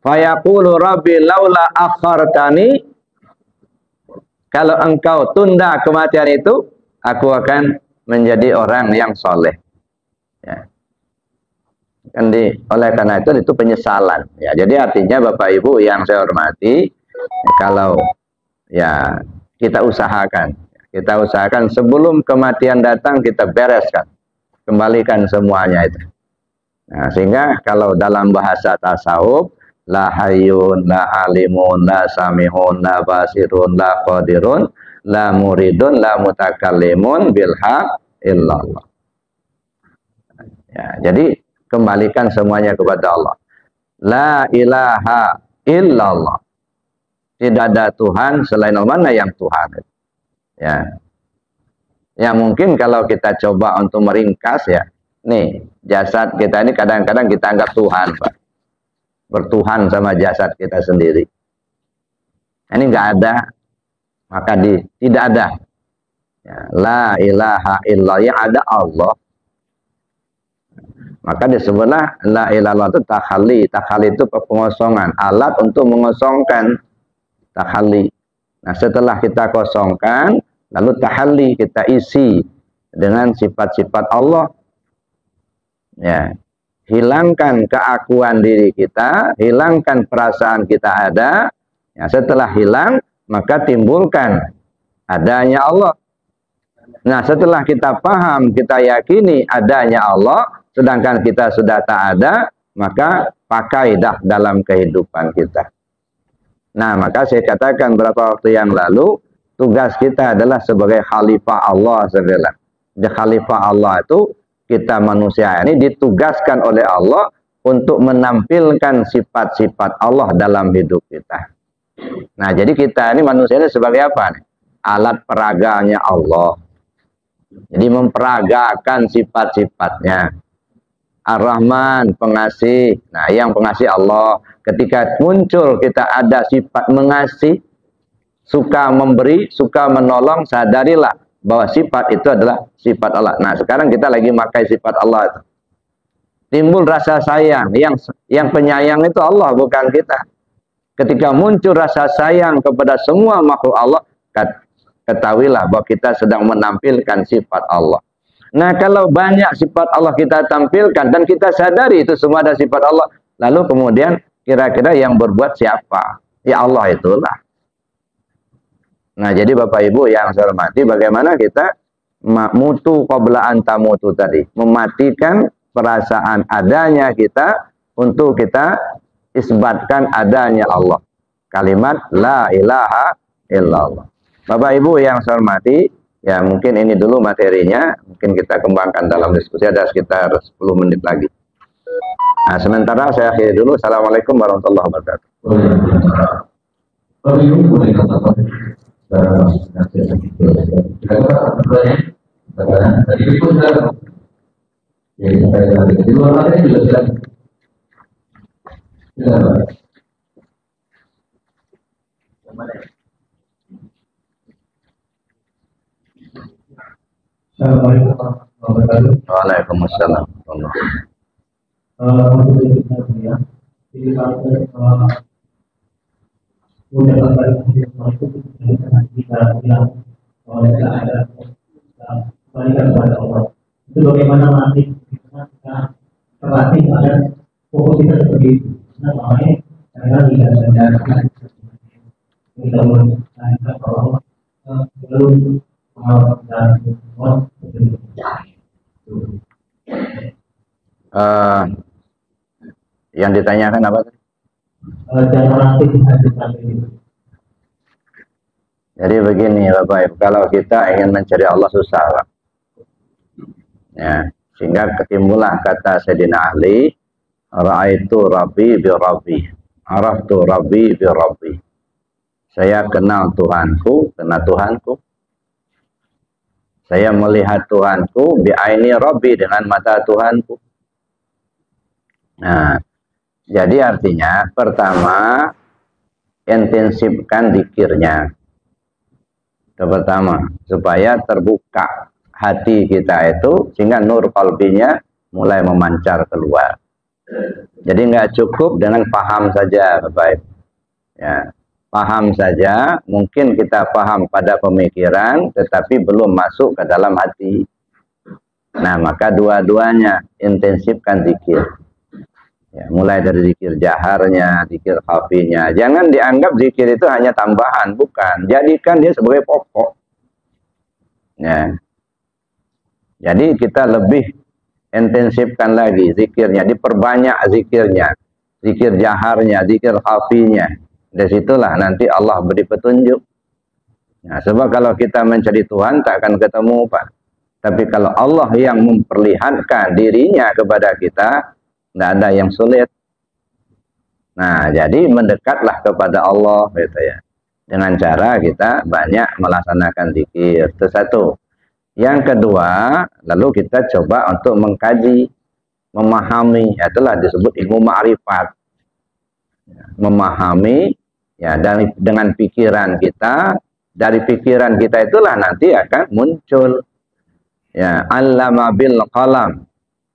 Fayaqulu rabbi laula akhartani, kalau engkau tunda kematian itu, aku akan menjadi orang yang soleh. Ya. Oleh karena itu penyesalan. Ya, jadi artinya Bapak Ibu yang saya hormati, kalau ya kita usahakan sebelum kematian datang kita bereskan, kembalikan semuanya itu. Nah, sehingga kalau dalam bahasa tasawuf, la hayyun, la alimun, la samihun, la basirun, la qadirun, la muridun, la mutakallimun bilhaq illallah. Ya, jadi kembalikan semuanya kepada Allah. La ilaha illallah. Tidak ada Tuhan selain Allah. Mana yang Tuhan? Ya. Ya mungkin kalau kita coba untuk meringkas ya, nih jasad kita ini kadang-kadang kita anggap Tuhan, Pak. Bertuhan sama jasad kita sendiri. Ini nggak ada, maka tidak ada. Ya, la ilaha illallah, yang ada Allah. Maka disebutlah la ilallah itu takhalli. Takhalli itu pengosongan, alat untuk mengosongkan. Takhalli. Nah, setelah kita kosongkan, lalu tahalli, kita isi dengan sifat-sifat Allah. Ya. Hilangkan keakuan diri kita, hilangkan perasaan kita ada. Ya, setelah hilang, maka timbulkan adanya Allah. Nah, setelah kita paham, kita yakini adanya Allah, sedangkan kita sudah tak ada, maka pakai dah dalam kehidupan kita. Nah, maka saya katakan beberapa waktu yang lalu, tugas kita adalah sebagai khalifah Allah segala. Di khalifah Allah itu, kita manusia ini ditugaskan oleh Allah untuk menampilkan sifat-sifat Allah dalam hidup kita. Nah, jadi kita ini manusia ini sebagai apa nih? Alat peraganya Allah. Jadi memperagakan sifat-sifatnya. Ar-Rahman, pengasih. Nah, yang pengasih Allah. Ketika muncul kita ada sifat mengasih, suka memberi, suka menolong, sadarilah bahwa sifat itu adalah sifat Allah. Nah, sekarang kita lagi memakai sifat Allah itu. Timbul rasa sayang, yang penyayang itu Allah, bukan kita. Ketika muncul rasa sayang kepada semua makhluk Allah, ketahuilah bahwa kita sedang menampilkan sifat Allah. Nah, kalau banyak sifat Allah kita tampilkan dan kita sadari itu semua ada sifat Allah, lalu kemudian kira-kira yang berbuat siapa? Ya Allah itulah. Nah, jadi Bapak Ibu yang saya hormati, bagaimana kita mutu qabla anta mutu tadi, mematikan perasaan adanya kita untuk kita isbatkan adanya Allah. Kalimat la ilaha illallah. Bapak Ibu yang saya hormati, ya mungkin ini dulu materinya, mungkin kita kembangkan dalam diskusi, ada sekitar 10 menit lagi. Nah, sementara saya akhiri dulu. Assalamualaikum warahmatullahi wabarakatuh. Bapak Ibu boleh katakan tadi itu sudah ya sampai di luar lagi juga sudah Assalamualaikum warahmatullahi wabarakatuh. Waalaikumsalam. Ucapan balik masuk dengan kita bilang bahwa tidak ada balikan kepada Allah. Itu bagaimana nanti kita terlatih agar fokus kita seperti itu. Nah, makanya karena tidak sadarkan kita melakukan bahwa belum dan yang ditanyakan apa tadi? Jadi begini Bapak Ibu, kalau kita ingin mencari Allah susah Pak. Ya, sehingga ketimbulah kata Sayyidina Ali, ra'aitu rabbi bi rabbi, araftu rabbi bi rabbi. Saya kenal Tuhanku, kenal Tuhanku. Saya melihat Tuhanku bi aini rabbi, dengan mata Tuhanku. Nah, jadi artinya pertama intensifkan zikirnya. Itu pertama, supaya terbuka hati kita itu sehingga nur qalbinya mulai memancar keluar. Jadi nggak cukup dengan paham saja, Bapak. Ya, paham saja, mungkin kita paham pada pemikiran tetapi belum masuk ke dalam hati. Nah, maka dua-duanya intensifkan zikir. Ya, mulai dari zikir jaharnya, zikir khafinya. Jangan dianggap zikir itu hanya tambahan, bukan. Jadikan dia sebagai pokok. Ya. Jadi kita lebih intensifkan lagi zikirnya, diperbanyak zikirnya, zikir jaharnya, zikir khafinya. Dari situlah nanti Allah beri petunjuk. Nah, sebab kalau kita mencari Tuhan tak akan ketemu, Pak. Tapi kalau Allah yang memperlihatkan dirinya kepada kita, tidak ada yang sulit. Nah, jadi mendekatlah kepada Allah, gitu ya. Dengan cara kita banyak melaksanakan zikir. Itu satu. Yang kedua, lalu kita coba untuk mengkaji, memahami. Itulah disebut ilmu ma'rifat. Memahami, ya, dan dengan pikiran kita. Dari pikiran kita itulah nanti akan muncul. Ya, allama bil qalam.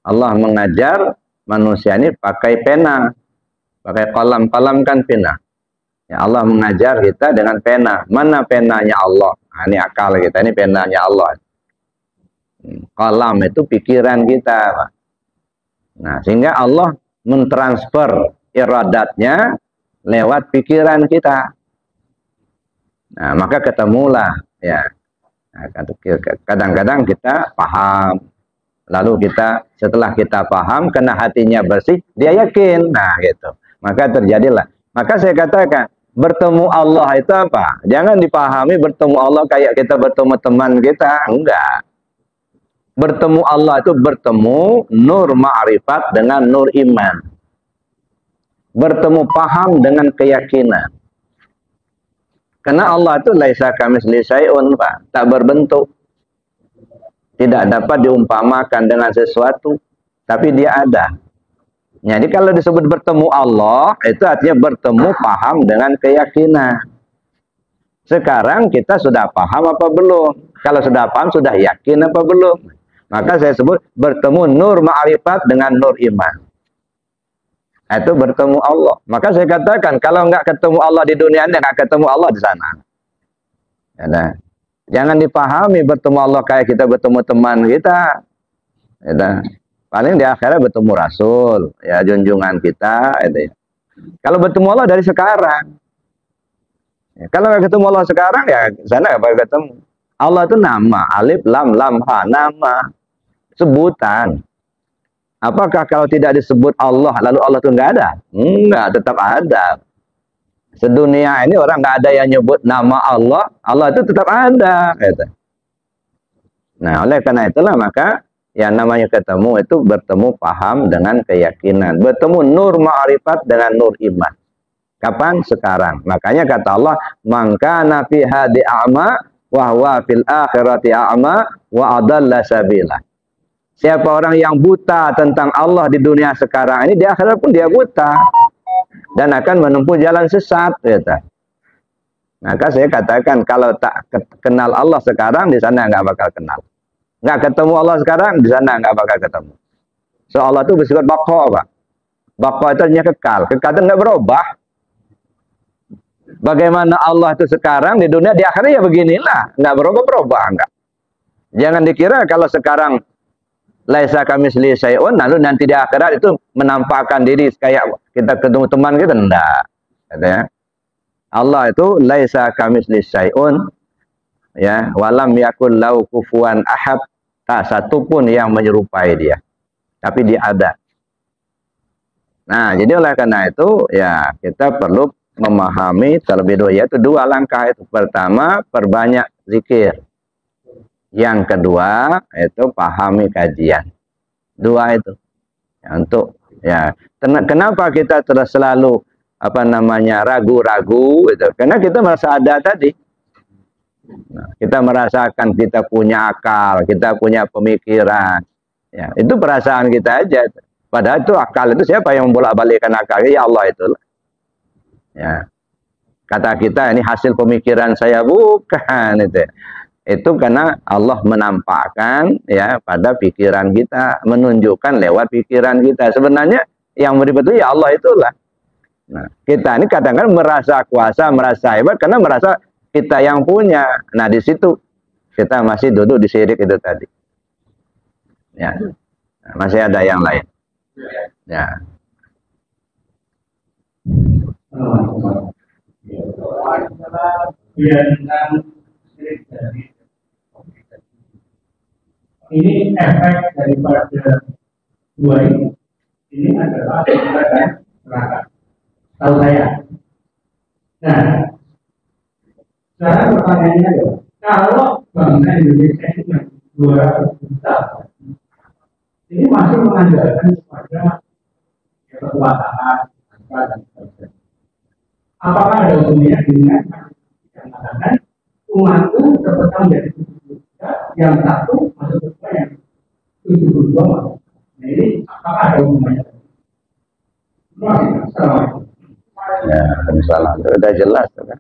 Allah mengajar manusia ini pakai pena, pakai qalam. Qalam kan pena. Ya, Allah mengajar kita dengan pena. Mana penanya Allah? Nah, ini akal kita, ini penanya Allah. Qalam itu pikiran kita, Pak. Nah, sehingga Allah mentransfer iradatnya lewat pikiran kita. Nah, maka ketemulah, ya. Nah, kadang-kadang kita paham. Lalu kita, setelah kita paham, kena hatinya bersih, dia yakin. Nah, gitu. Maka terjadilah. Maka saya katakan, bertemu Allah itu apa? Jangan dipahami bertemu Allah kayak kita bertemu teman kita. Enggak. Bertemu Allah itu bertemu nur ma'rifat dengan nur iman. Bertemu paham dengan keyakinan. Karena Allah itu laisa kamitslihi syai'un, Pak. Tak berbentuk. Tidak dapat diumpamakan dengan sesuatu, tapi dia ada. Jadi kalau disebut bertemu Allah, itu artinya bertemu paham dengan keyakinan. Sekarang kita sudah paham apa belum? Kalau sudah paham, sudah yakin apa belum? Maka saya sebut bertemu nur ma'rifat dengan nur iman. Itu bertemu Allah. Maka saya katakan, kalau nggak ketemu Allah di dunia ini, nggak ketemu Allah di sana. Ya, jangan dipahami bertemu Allah kayak kita bertemu teman kita. Ya, paling di akhirat bertemu Rasul, ya, junjungan kita. Ya. Kalau bertemu Allah dari sekarang. Ya, kalau nggak ketemu Allah sekarang, ya sana nggak bakal ketemu. Allah itu nama, alif, lam, ha, nama, sebutan. Apakah kalau tidak disebut Allah, lalu Allah itu nggak ada? Enggak, tetap ada. Sedunia ini orang nggak ada yang nyebut nama Allah, Allah itu tetap ada. Gitu. Nah, oleh karena itulah maka yang namanya ketemu itu bertemu paham dengan keyakinan, bertemu nur ma'rifat dengan nur iman. Kapan? Sekarang. Makanya kata Allah, "Man kana fi hadi a'ma wa huwa fil akhirati a'ma wa adalla sabila." Siapa orang yang buta tentang Allah di dunia sekarang ini, di akhirat pun dia buta dan akan menempuh jalan sesat, gitu. Maka saya katakan kalau tak kenal Allah sekarang, di sana nggak bakal kenal. Nggak ketemu Allah sekarang, di sana nggak bakal ketemu. So Allah itu bersifat baqa, Pak. Baqa itu artinya kekal. Kekal itu nggak berubah. Bagaimana Allah itu sekarang di dunia, di akhirat ya beginilah, nggak berubah-berubah, enggak. Jangan dikira kalau sekarang laisa kamitslihi syai'un, lalu nanti di akhirat itu menampakkan diri kayak kita ketemu teman kita, enggak. Katanya Allah itu laisa kamitslihi syai'un, ya, walam yakul lahu kufuwan ahad, tak satu pun yang menyerupai dia, tapi dia ada. Nah, jadi oleh karena itu ya kita perlu memahami terlebih dahulu, yaitu dua langkah itu. Pertama, perbanyak zikir. Yang kedua itu pahami kajian. Dua itu. Ya, untuk ya, kenapa kita terus selalu ragu-ragu itu? Karena kita merasa ada tadi. Nah, kita merasakan kita punya akal, kita punya pemikiran. Ya, itu perasaan kita aja. Padahal itu akal itu siapa yang membolak-balikkan akal? Ya Allah itu. Ya. Kata kita ini hasil pemikiran saya, bukan itu. Itu karena Allah menampakkan ya pada pikiran kita, menunjukkan lewat pikiran kita. Sebenarnya yang beribad itu ya Allah itulah. Nah, kita ini kadang-kadang merasa kuasa, merasa hebat karena merasa kita yang punya. Nah, di situ kita masih duduk di syirik itu tadi. Ya. Nah, masih ada yang lain. Ya. Ini efek daripada dua ini adalah ibadah neraka. Tahu saya. Nah, sekarang pertanyaannya adalah, kalau bangsa Indonesia ini yang 200 juta, ini masih mengandalkan kepada kekuasaan dan sebagainya. Apakah ada hubungannya dengan yang mengatakan umatku terpecah menjadi 73, yang satu masuk surga, yang 72 masuk. Nah, ini apakah ada hubungannya? Assalamualaikum. Ya, salah. Sudah jelas kan.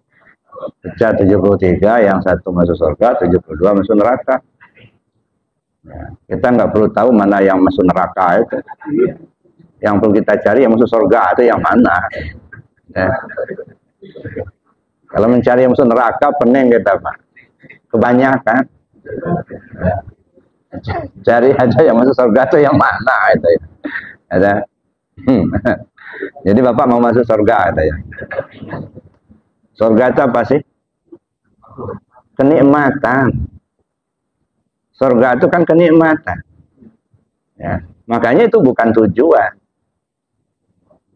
Pecah 73, yang satu masuk surga, 72 masuk neraka. Ya, kita nggak perlu tahu mana yang masuk neraka itu. Yang perlu kita cari yang masuk surga itu yang mana. Ya. Kalau mencari yang masuk neraka, pening kita Pak. Kebanyakan. Ya. Cari aja yang masuk surga itu yang mana itu. Ada. Jadi Bapak mau masuk surga ada ya. Surga itu apa sih? Kenikmatan. Surga itu kan kenikmatan. Ya. Makanya itu bukan tujuan.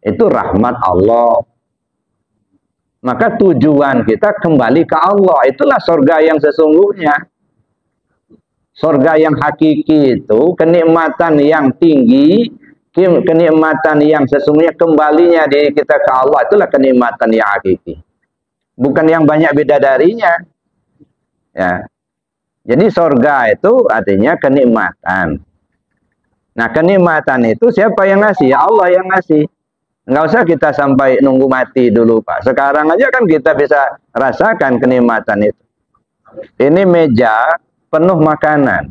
Itu rahmat Allah. Maka tujuan kita kembali ke Allah. Itulah surga yang sesungguhnya. Surga yang hakiki itu kenikmatan yang tinggi, kenikmatan yang sesungguhnya kembalinya di kita ke Allah. Itulah kenikmatan yang hakiki. Bukan yang banyak bidadarinya. Ya. Jadi surga itu artinya kenikmatan. Nah, kenikmatan itu siapa yang ngasih? Ya Allah yang ngasih. Nggak usah kita sampai nunggu mati dulu Pak. Sekarang aja kan kita bisa rasakan kenikmatan itu. Ini meja penuh makanan.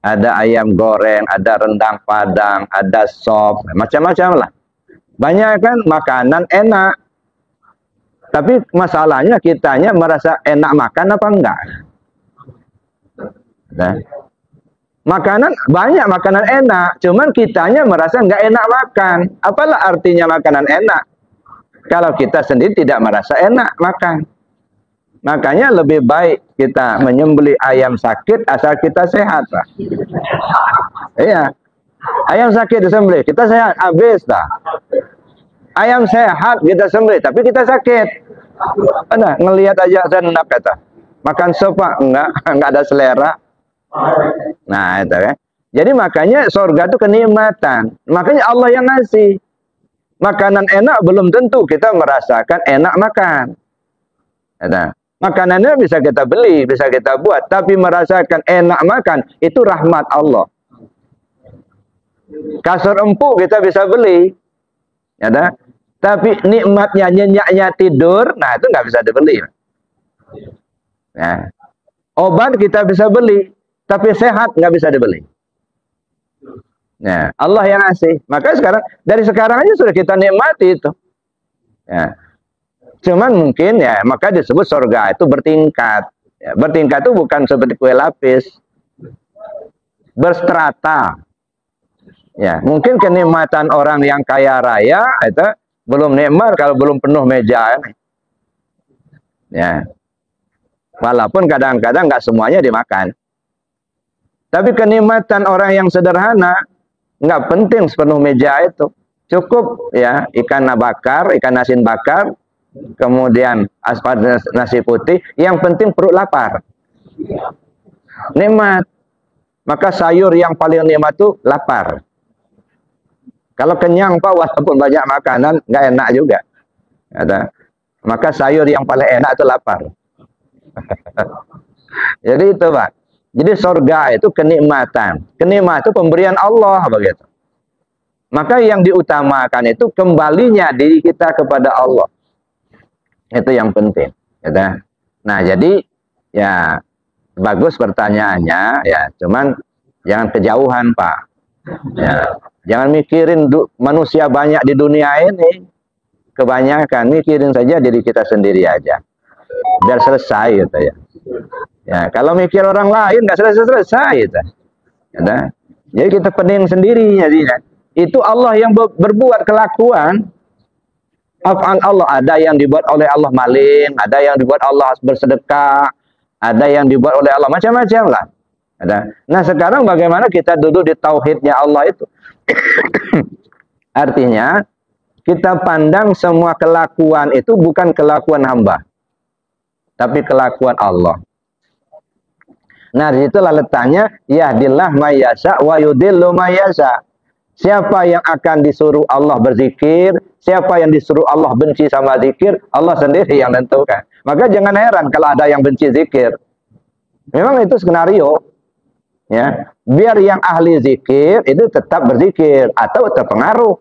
Ada ayam goreng, ada rendang padang, ada sop, macam-macam lah. Banyak kan makanan enak. Tapi masalahnya kitanya merasa enak makan apa enggak? Nah. Makanan, banyak makanan enak, cuman kitanya merasa nggak enak makan. Apalah artinya makanan enak? Kalau kita sendiri tidak merasa enak makan. Makanya lebih baik kita menyembelih ayam sakit asal kita sehat, Pak. Iya. Ayam sakit disembelih, kita sehat, habis dah. Ayam sehat kita sembelih, tapi kita sakit. Ada ngelihat aja enak kata. Makan sop Pak, enggak ada selera. Nah, itu kan. Jadi makanya surga itu kenikmatan. Makanya Allah yang ngasih. Makanan enak belum tentu kita merasakan enak makan. Nah, makanannya bisa kita beli, bisa kita buat, tapi merasakan enak makan itu rahmat Allah. Kasur empuk kita bisa beli. Ya, tapi nikmatnya nyenyaknya tidur, nah itu nggak bisa dibeli. Nah, obat kita bisa beli. Tapi sehat nggak bisa dibeli. Nah, Allah yang ngasih. Maka sekarang dari sekarang aja sudah kita nikmati itu. Ya. Cuman mungkin ya maka disebut surga itu bertingkat. Ya, bertingkat itu bukan seperti kue lapis, berstrata. Ya, mungkin kenikmatan orang yang kaya raya itu belum nikmat kalau belum penuh meja. Ya, walaupun kadang-kadang nggak semuanya dimakan. Tapi kenikmatan orang yang sederhana nggak penting sepenuh meja itu. Cukup ya ikan bakar, ikan asin bakar, kemudian nasi putih. Yang penting perut lapar. Nikmat. Maka sayur yang paling nikmat itu lapar. Kalau kenyang Pak, walaupun banyak makanan, nggak enak juga. Maka sayur yang paling enak itu lapar. Jadi itu Pak. Jadi surga itu kenikmatan. Kenikmatan itu pemberian Allah begitu. Maka yang diutamakan itu kembalinya diri kita kepada Allah. Itu yang penting. Nah jadi ya bagus pertanyaannya ya. Cuman jangan kejauhan Pak. Ya, jangan mikirin manusia banyak di dunia ini. Kebanyakan mikirin saja diri kita sendiri aja. Biar selesai gitu ya. Ya, kalau mikir orang lain nggak selesai-selesai gitu. Ya, jadi kita pening sendiri jadinya. Itu Allah yang berbuat kelakuan. Af'al Allah, ada yang dibuat oleh Allah maling, ada yang dibuat Allah bersedekah, ada yang dibuat oleh Allah macam-macam lah. Nah sekarang bagaimana kita duduk di tauhidnya Allah itu? Artinya kita pandang semua kelakuan itu bukan kelakuan hamba, tapi kelakuan Allah. Nah disitulah letaknya, yahdillah mayyasha wa yudillu mayyasha. Siapa yang akan disuruh Allah berzikir, siapa yang disuruh Allah benci sama zikir, Allah sendiri yang tentukan. Maka jangan heran kalau ada yang benci zikir. Memang itu skenario. Ya, biar yang ahli zikir itu tetap berzikir atau terpengaruh.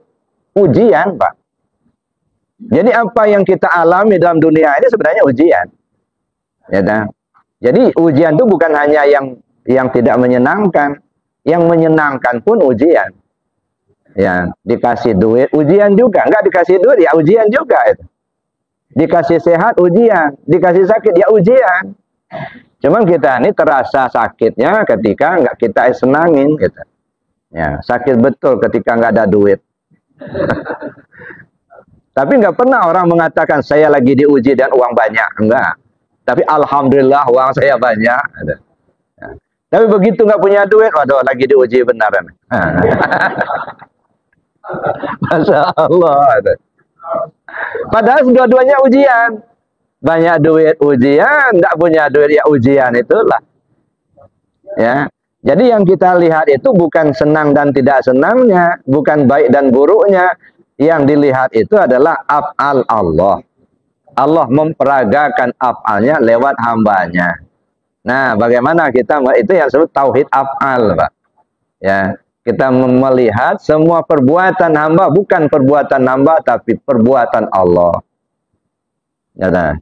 Ujian, Pak. Jadi apa yang kita alami dalam dunia ini sebenarnya ujian. Ya, jadi ujian itu bukan hanya yang tidak menyenangkan, yang menyenangkan pun ujian. Ya, dikasih duit ujian juga, enggak dikasih duit ya ujian juga itu. Dikasih sehat ujian, dikasih sakit ya ujian. Cuman kita ini terasa sakitnya ketika enggak kita senangin gitu. Ya, sakit betul ketika enggak ada duit. Tapi enggak pernah orang mengatakan saya lagi diuji dan uang banyak, enggak. Tapi alhamdulillah uang saya banyak. Ya. Tapi begitu enggak punya duit, waduh lagi diuji benaran. Masya Allah. Padahal dua-duanya ujian. Banyak duit ujian, tidak punya duit ya ujian, itulah. Ya. Jadi yang kita lihat itu bukan senang dan tidak senangnya, bukan baik dan buruknya. Yang dilihat itu adalah af'al Allah. Allah memperagakan af'alnya lewat hambanya. Nah, bagaimana kita itu yang disebut tauhid af'al, Pak. Ya. Kita melihat semua perbuatan hamba bukan perbuatan hamba tapi perbuatan Allah. Ya,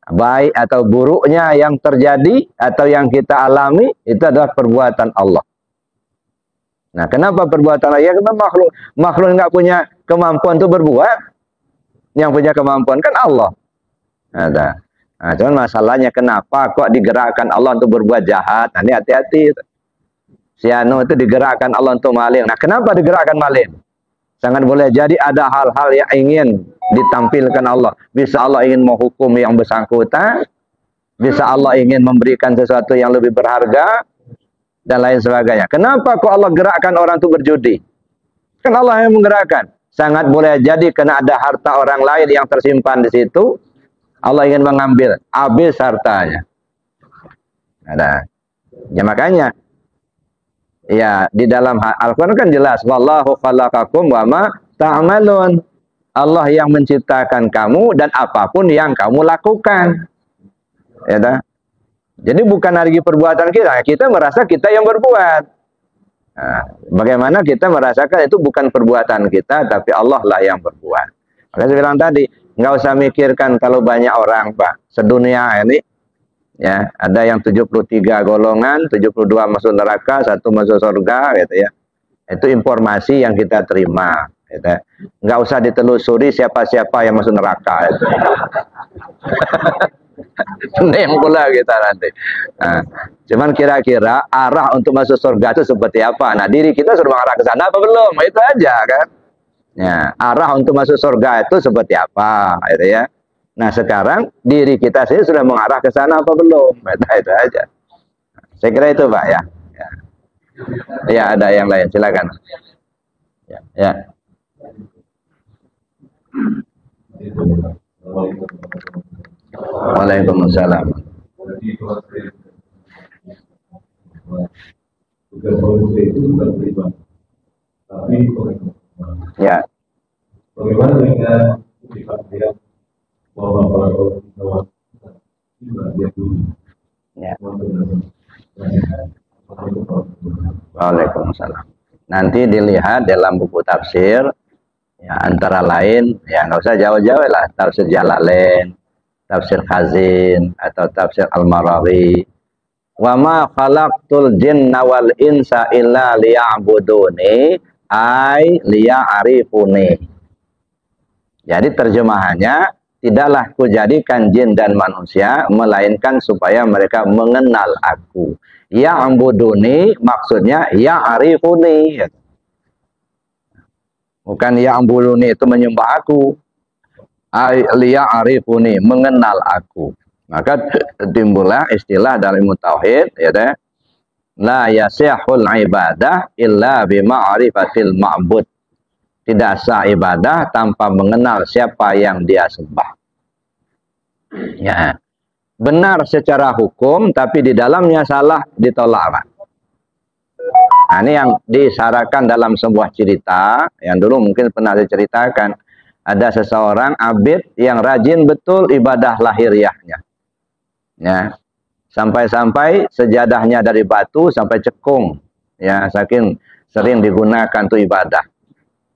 baik atau buruknya yang terjadi atau yang kita alami itu adalah perbuatan Allah. Nah, kenapa perbuatan Allah? Ya, kenapa makhluk nggak punya kemampuan untuk berbuat? Yang punya kemampuan kan Allah. Nah, cuman masalahnya kenapa kok digerakkan Allah untuk berbuat jahat? Nah, ini hati-hati. Si anu itu digerakkan Allah untuk maling. Nah, kenapa digerakkan maling? Sangat boleh jadi ada hal-hal yang ingin ditampilkan Allah. Bisa Allah ingin menghukum yang bersangkutan, bisa Allah ingin memberikan sesuatu yang lebih berharga, dan lain sebagainya. Kenapa kok Allah gerakkan orang itu berjudi? Kan Allah yang menggerakkan. Sangat boleh jadi karena ada harta orang lain yang tersimpan di situ, Allah ingin mengambil, habis hartanya. Ada. Ya makanya ya, di dalam Al-Quran kan jelas, wallahu khalaqakum wa ma ta'malun. Allah yang menciptakan kamu dan apapun yang kamu lakukan. Ya, jadi bukan lagi perbuatan kita merasa kita yang berbuat. Nah, bagaimana kita merasakan itu bukan perbuatan kita, tapi Allah lah yang berbuat. Maka saya bilang tadi, nggak usah mikirkan kalau banyak orang, Pak. Sedunia ini, ya, ada yang 73 golongan, 72 masuk neraka, 1 masuk surga, gitu ya. Itu informasi yang kita terima, gitu. Nggak usah ditelusuri siapa-siapa yang masuk neraka. Gitu. Pening pula kita nanti. Nah, cuman kira-kira arah untuk masuk surga itu seperti apa? Nah, diri kita sudah mengarah ke sana apa belum? Itu aja kan. Ya, arah untuk masuk surga itu seperti apa, gitu ya. Nah sekarang diri kita sendiri sudah mengarah ke sana apa belum? Itu aja. Saya kira itu Pak ya. Ya ada yang lain silakan. Ya. Ya. Waalaikumsalam. manusia itu bukan beribadah, tapi pengikut. Ya. Bagaimana dengan sifat dia bahwa juga dia punya. Ya. Waalaikumsalam. Nanti dilihat dalam buku tafsir, ya, antara lain, ya nggak usah jauh-jauh lah, tafsir Jalalain, tafsir Khazin, atau tafsir Al-Marawi. Wa ma khalaqtul jinna wal insa illa liya'buduni ay liya'rifuni. Jadi terjemahannya, tidaklah kujadikan jin dan manusia melainkan supaya mereka mengenal aku. Ya'buduni maksudnya ya'rifuni. Bukan ya'buduni itu menyembah aku. Liya'rifuni, mengenal aku. Maka timbullah istilah dalam ilmu tauhid, ya teh, la yasihul ibadah illa bima'rifatil ma'bud. Tidak sah ibadah tanpa mengenal siapa yang dia sembah. Ya. Benar secara hukum, tapi di dalamnya salah, ditolak. Nah, ini yang disyaratkan dalam sebuah cerita, yang dulu mungkin pernah diceritakan. Ada seseorang abid yang rajin betul ibadah lahiriahnya. Ya. Sampai-sampai sejadahnya dari batu sampai cekung. Ya, saking sering digunakan untuk ibadah.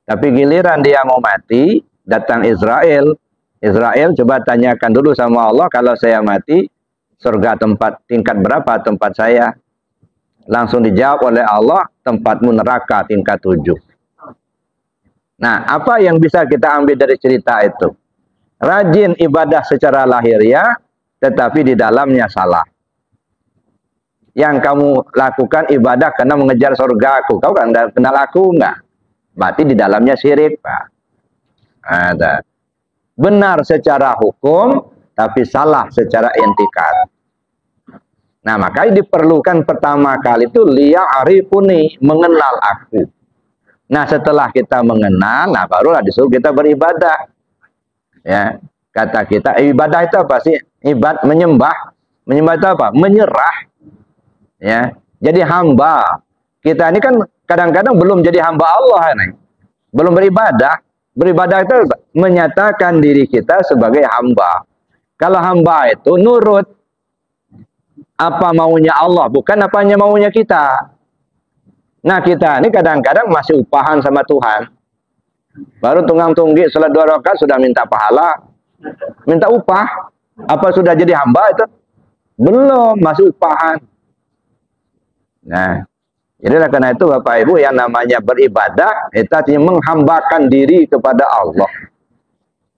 Tapi giliran dia mau mati, datang Israel. Israel coba tanyakan dulu sama Allah, kalau saya mati, surga tingkat berapa tempat saya? Langsung dijawab oleh Allah, tempatmu neraka tingkat 7. Nah, apa yang bisa kita ambil dari cerita itu? Rajin ibadah secara lahiriah, tetapi di dalamnya salah. Yang kamu lakukan ibadah karena mengejar surga aku. Kau kan kenal aku enggak? Berarti di dalamnya syirik, Pak. Ada. Benar secara hukum, tapi salah secara intikad. Nah, makanya diperlukan pertama kali itu liya'rifuni, mengenal aku. Nah, setelah kita mengenal, nah barulah disuruh kita beribadah. Ya, kata kita ibadah itu apa sih? Menyembah. Menyembah itu apa? Menyerah. Ya, jadi hamba. Kita ini kan kadang-kadang belum jadi hamba Allah nih. Belum beribadah. Beribadah itu menyatakan diri kita sebagai hamba. Kalau hamba itu nurut apa maunya Allah, bukan apanya maunya kita. Nah, kita ini kadang-kadang masih upahan sama Tuhan. Baru tunggang-tunggi salat 2 rakaat sudah minta pahala, minta upah. Apa sudah jadi hamba itu? Belum, masih upahan. Nah, jadi karena itu Bapak Ibu, yang namanya beribadah itu artinya menghambakan diri kepada Allah.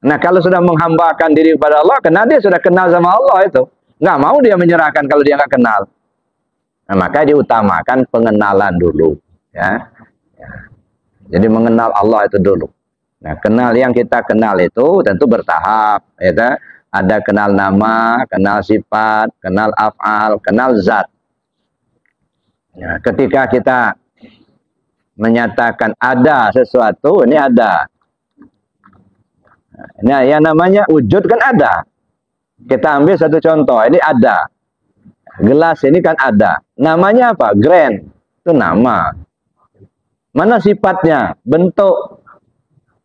Nah, kalau sudah menghambakan diri kepada Allah, karena dia sudah kenal sama Allah itu, nggak mau dia menyerahkan kalau dia nggak kenal. Nah, maka diutamakan pengenalan dulu, ya. Jadi mengenal Allah itu dulu. Nah, kenal yang kita kenal itu tentu bertahap, ya. Ada kenal nama, kenal sifat, kenal af'al, kenal zat. Ya, ketika kita menyatakan ada sesuatu, ini ada. Nah, yang namanya wujud kan ada. Kita ambil satu contoh, ini ada. Gelas ini kan ada. Namanya apa? Grand. Itu nama. Mana sifatnya? Bentuk.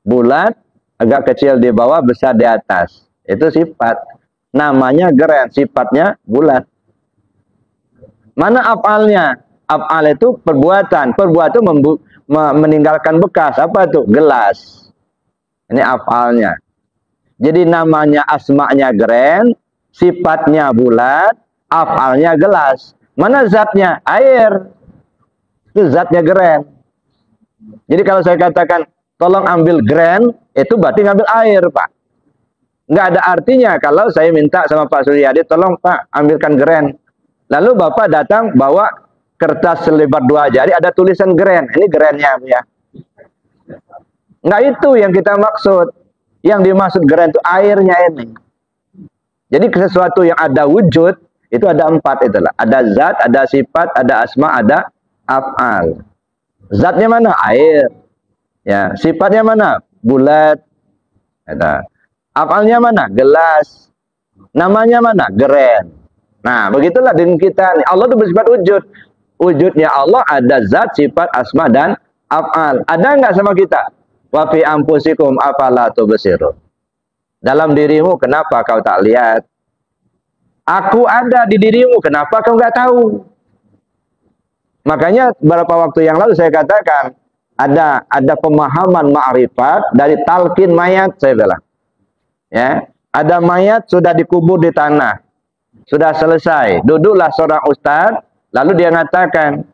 Bulat, agak kecil di bawah, besar di atas. Itu sifat. Namanya grand, sifatnya bulat. Mana af'alnya? Af'al itu perbuatan. Perbuatan meninggalkan bekas. Apa itu? Gelas. Ini af'alnya. Jadi namanya asma'nya grand, sifatnya bulat, af'alnya gelas. Mana zatnya? Air. Itu zatnya grand. Jadi kalau saya katakan, tolong ambil grand, itu berarti ngambil air, Pak. Nggak ada artinya kalau saya minta sama Pak Suryadi, tolong Pak, ambilkan grand. Lalu Bapak datang bawa kertas selebar 2 jari, ada tulisan grand. Ini grandnya, ya. Nggak itu yang kita maksud. Yang dimaksud grand itu airnya ini. Jadi sesuatu yang ada wujud, itu ada 4 itulah. Ada zat, ada sifat, ada asma, ada af'al. Zatnya mana? Air. Ya, sifatnya mana? Bulat. Af'alnya mana? Gelas. Namanya mana? Grand. Nah, begitulah dengan kita. Allah itu bersifat wujud. wujudnya Allah ada zat, sifat, asma dan af'al. Ada enggak sama kita? Wa fi anfusikum afala tubsirun. Dalam dirimu kenapa kau tak lihat? Aku ada di dirimu, kenapa kau enggak tahu? Makanya beberapa waktu yang lalu saya katakan ada pemahaman ma'rifat dari talqin mayat, saya bilang. Ya, ada mayat sudah dikubur di tanah. Sudah selesai. Duduklah seorang ustaz, lalu dia mengatakan,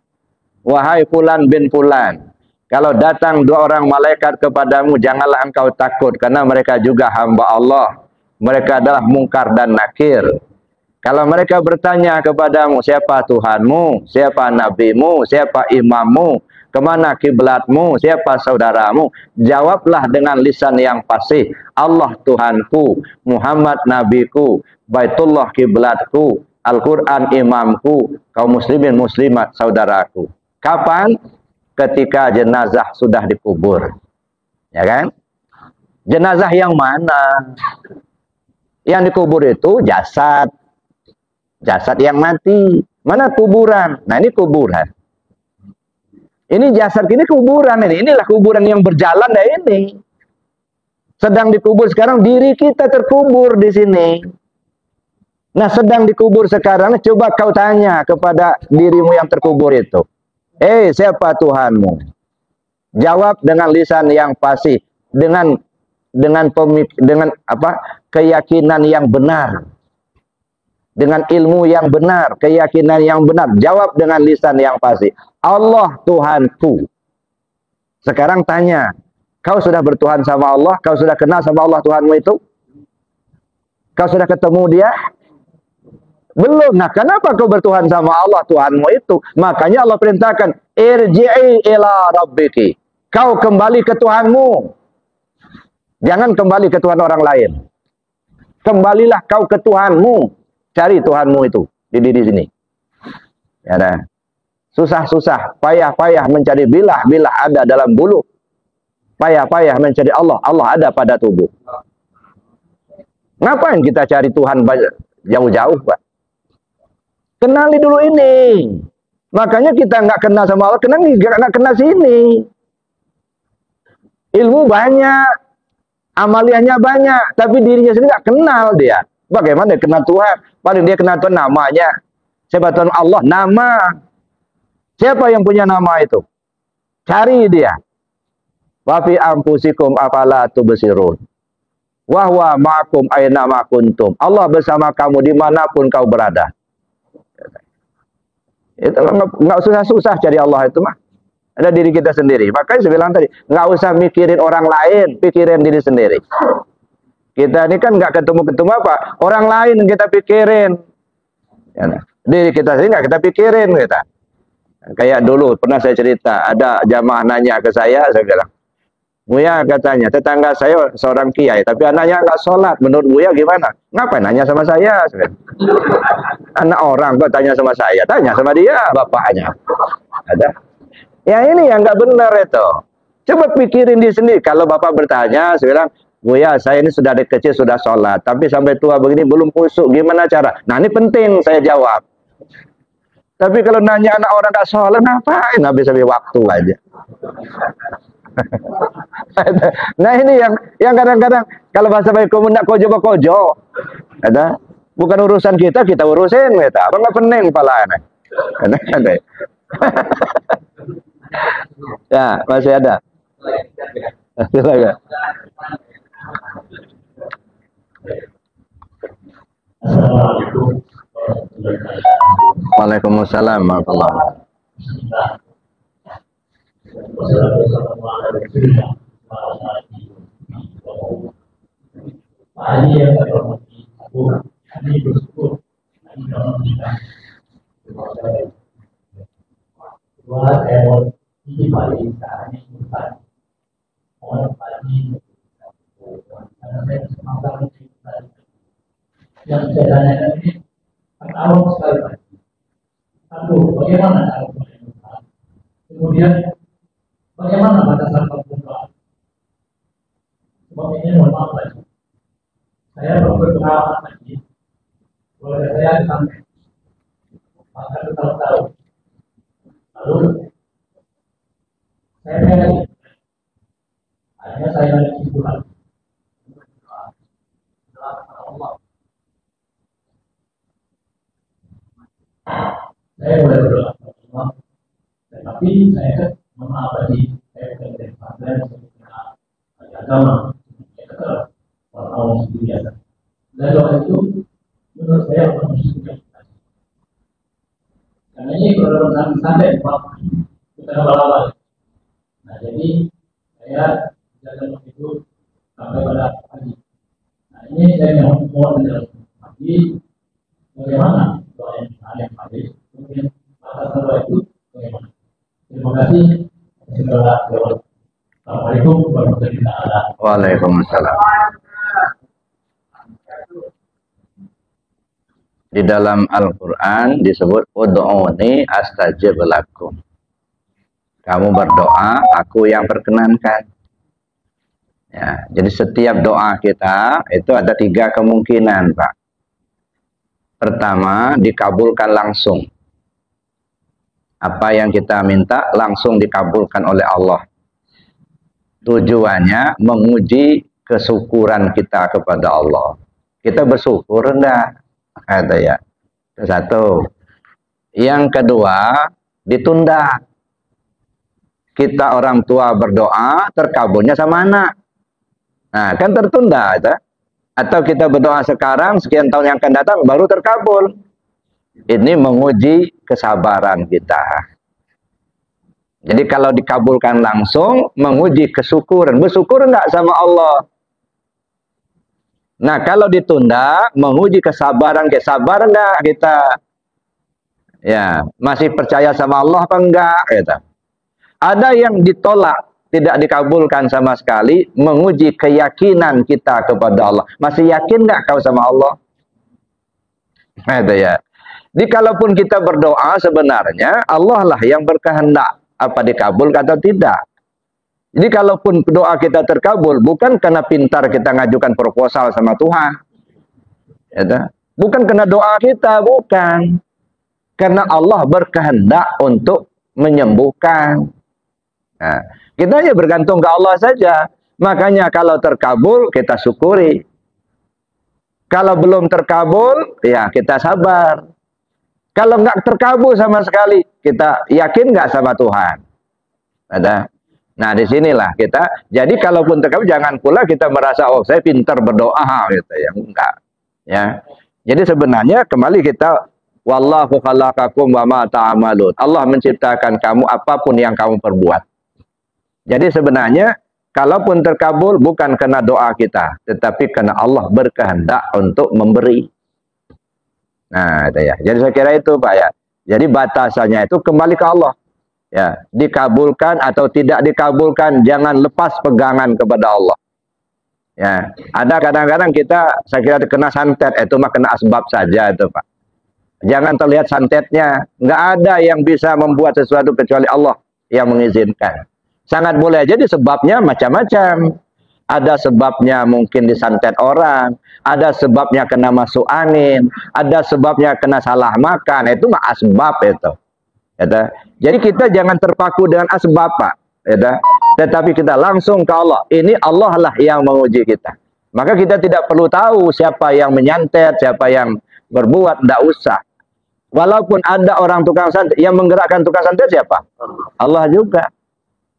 "Wahai fulan bin fulan, kalau datang dua orang malaikat kepadamu, janganlah engkau takut karena mereka juga hamba Allah. Mereka adalah mungkar dan nakir. Kalau mereka bertanya kepadamu, siapa Tuhanmu, siapa nabimu, siapa imammu, kemana kiblatmu, siapa saudaramu, jawablah dengan lisan yang fasih. Allah Tuhanku, Muhammad nabiku, Baitullah kiblatku, Al-Quran imamku, kaum muslimin muslimat saudaraku." Kapan? Ketika jenazah sudah dikubur. Ya kan? Jenazah yang mana? Yang dikubur itu jasad. Jasad yang mati. Mana kuburan? Nah, ini kuburan. Ini jasad ini kuburan ini. Inilah kuburan yang berjalan dah ini. Sedang dikubur sekarang, diri kita terkubur di sini. Nah, sedang dikubur sekarang, coba kau tanya kepada dirimu yang terkubur itu. Siapa Tuhanmu? Jawab dengan lisan yang fasih, dengan keyakinan yang benar. Dengan ilmu yang benar, keyakinan yang benar. Jawab dengan lisan yang fasih. Allah Tuhanku. Sekarang tanya, kau sudah bertuhan sama Allah? Kau sudah kenal sama Allah Tuhanmu itu? Kau sudah ketemu dia? Belum. Nah, kenapa kau bertuhan sama Allah Tuhanmu itu? Makanya Allah perintahkan, irji'i ila rabbiki. Kau kembali ke Tuhanmu. Jangan kembali ke Tuhan orang lain. Kembalilah kau ke Tuhanmu. Cari Tuhanmu itu di diri sini. Ya, nah. Susah-susah, payah-payah mencari bilah-bilah ada dalam bulu. Payah-payah mencari Allah, Allah ada pada tubuh. Ngapain kita cari Tuhan jauh-jauh, Pak? Kenali dulu ini. Makanya kita nggak kenal sama Allah, nggak kenal sini. Ilmu banyak, amaliyahnya banyak, tapi dirinya sendiri nggak kenal dia. Bagaimana dia kenal Tuhan? Paling dia kenal Tuhan namanya. Siapa Tuhan Allah? Nama. Siapa yang punya nama itu? Cari dia. Wa fi anfusikum afala tubsirun. Wa huwa ma'akum aina ma kuntum. Allah bersama kamu dimanapun kau berada. Itu nggak susah-susah cari Allah itu mah. Ada diri kita sendiri. Makanya saya bilang tadi, nggak usah mikirin orang lain, pikirin diri sendiri. Kita ini kan nggak ketemu-ketemu apa. Orang lain yang kita pikirin. Ya, diri kita sendiri nggak kita pikirin kita. Kayak dulu pernah saya cerita, ada jamaah nanya ke saya bilang, Buya katanya, tetangga saya seorang kiai, tapi anaknya nggak sholat. Menurut Buya gimana? Ngapain nanya sama saya? Anak orang kok tanya sama saya, tanya sama dia, bapaknya. Ada. Ya ini yang nggak benar itu. Coba pikirin di sini. Kalau bapak bertanya, saya bilang, Buya, saya ini sudah dari kecil sudah sholat, tapi sampai tua begini belum khusyuk. Gimana cara? Nah ini penting saya jawab. Tapi kalau nanya anak orang nggak sholat, ngapain? Habis-habis waktu aja. Nah ini yang kadang-kadang kalau bahasa baik kamu nak kojo-kojo, ada bukan urusan kita urusin kita. Apa nggak pening pala ada. Ya masih ada. Silakan. Assalamualaikum. Waalaikumsalam warahmatullahi wabarakatuh. Yang saya tanyakan ini awal sekali Pak. Satu, bagaimana cara berdoa? Kemudian bagaimana batasan berdoa? Sebab ini mohon maaf lagi. Saya berpengalaman lagi. Keluarga saya sampai maka tahu-tahu Lalu saya lagi, akhirnya saya lagi kesimpulan. Allah. Saya boleh berdoa kepada Allah, tetapi saya mengabadi, saya bukan dari pesantren, saya bukan dari agama, saya tetap orang biasa. Dan doa itu menurut saya harus dilakukan. Karena ini kalau dalam santai, kita awal-awal. Nah, jadi saya jalan itu sampai pada pagi. Nah, ini saya mohon menjelaskan pagi bagaimana doa yang pagi, kemudian atas doa itu bagaimana. Terima kasih. Assalamualaikum warahmatullahi wabarakatuh. Waalaikumsalam. Di dalam Al-Quran disebut ud'uni astajib lakum. Kamu berdoa, aku yang perkenankan. Ya, jadi setiap doa kita itu ada 3 kemungkinan, Pak. Pertama, dikabulkan langsung. Apa yang kita minta langsung dikabulkan oleh Allah. Tujuannya menguji kesyukuran kita kepada Allah. Kita bersyukur enggak? Ada ya. Satu. Yang kedua, ditunda. Kita orang tua berdoa, terkabulnya sama anak. Nah, kan tertunda itu. Atau kita berdoa sekarang, sekian tahun yang akan datang baru terkabul. Ini menguji kesabaran kita. Jadi kalau dikabulkan langsung, menguji kesyukuran. Bersyukur enggak sama Allah? Nah, kalau ditunda, menguji kesabaran enggak kita? Ya, masih percaya sama Allah apa enggak? Gitu. Ada yang ditolak, tidak dikabulkan sama sekali, menguji keyakinan kita kepada Allah. Masih yakin enggak kau sama Allah? Gitu ya. Jadi kalaupun kita berdoa sebenarnya, Allah lah yang berkehendak apa dikabulkan atau tidak. Jadi kalaupun doa kita terkabul, bukan karena pintar kita ngajukan proposal sama Tuhan. Ya, bukan karena doa kita, bukan. Karena Allah berkehendak untuk menyembuhkan. Nah, kita hanya bergantung ke Allah saja. Makanya kalau terkabul, kita syukuri. Kalau belum terkabul, ya kita sabar. Kalau nggak terkabul sama sekali, kita yakin nggak sama Tuhan? Ada. Nah, disinilah kita. Jadi kalaupun terkabul, jangan pula kita merasa oh saya pintar berdoa gitu ya, enggak. Ya. Jadi sebenarnya kembali kita wallahu khalaqakum wa ma ta'malun. Allah menciptakan kamu apapun yang kamu perbuat. Jadi sebenarnya kalaupun terkabul bukan karena doa kita, tetapi karena Allah berkehendak untuk memberi. Nah, itu ya. Jadi saya kira itu Pak ya. Jadi batasannya itu kembali ke Allah. Ya, dikabulkan atau tidak dikabulkan, jangan lepas pegangan kepada Allah. Ya, ada kadang-kadang kita, saya kira kena santet, itu mah kena asbab saja itu Pak. Jangan terlihat santetnya, nggak ada yang bisa membuat sesuatu kecuali Allah yang mengizinkan. Sangat boleh jadi sebabnya macam-macam. Ada sebabnya mungkin disantet orang, ada sebabnya kena masuk angin, ada sebabnya kena salah makan, itu mah asbab itu. Ya, jadi kita jangan terpaku dengan asbab Pak, ya, tetapi kita langsung ke Allah. Ini Allah lah yang menguji kita. Maka kita tidak perlu tahu siapa yang menyantet, siapa yang berbuat, tidak usah. Walaupun ada orang tukang santet, yang menggerakkan tukang santet siapa? Allah juga.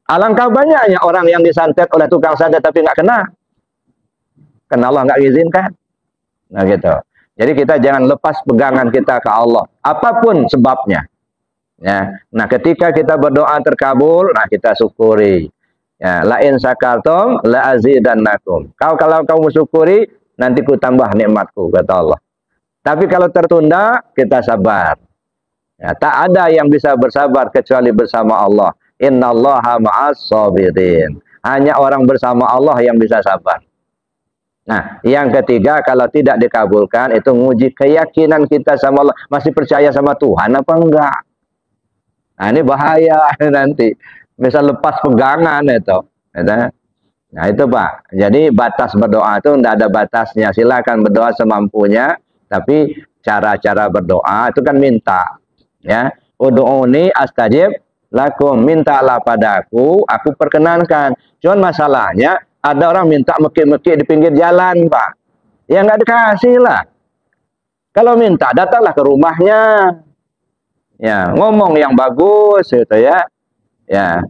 Alangkah banyaknya orang yang disantet oleh tukang santet tapi nggak kena. Karena Allah nggak izinkan. Nah gitu. Jadi kita jangan lepas pegangan kita ke Allah. Apapun sebabnya. Ya, nah ketika kita berdoa terkabul, nah kita syukuri. Ya, la in syakartum la azidannakum. Kalau kamu syukuri, nanti ku tambah nikmatku kata Allah. Tapi kalau tertunda, kita sabar. Ya, tak ada yang bisa bersabar kecuali bersama Allah. Innallaha ma'as sabirin. Hanya orang bersama Allah yang bisa sabar. Nah, yang ketiga kalau tidak dikabulkan itu nguji keyakinan kita sama Allah. Masih percaya sama Tuhan apa enggak? Nah, ini bahaya nanti. Bisa lepas pegangan itu. Nah, itu Pak. Jadi batas berdoa itu tidak ada batasnya. Silakan berdoa semampunya. Tapi cara-cara berdoa itu kan minta. Ya. Ud'uni astajib lakum, mintalah padaku, aku perkenankan. Cuman masalahnya ada orang minta mekik-mekik di pinggir jalan, Pak. Ya nggak dikasih lah. Kalau minta datanglah ke rumahnya. Ya, ngomong yang bagus gitu ya. Ya.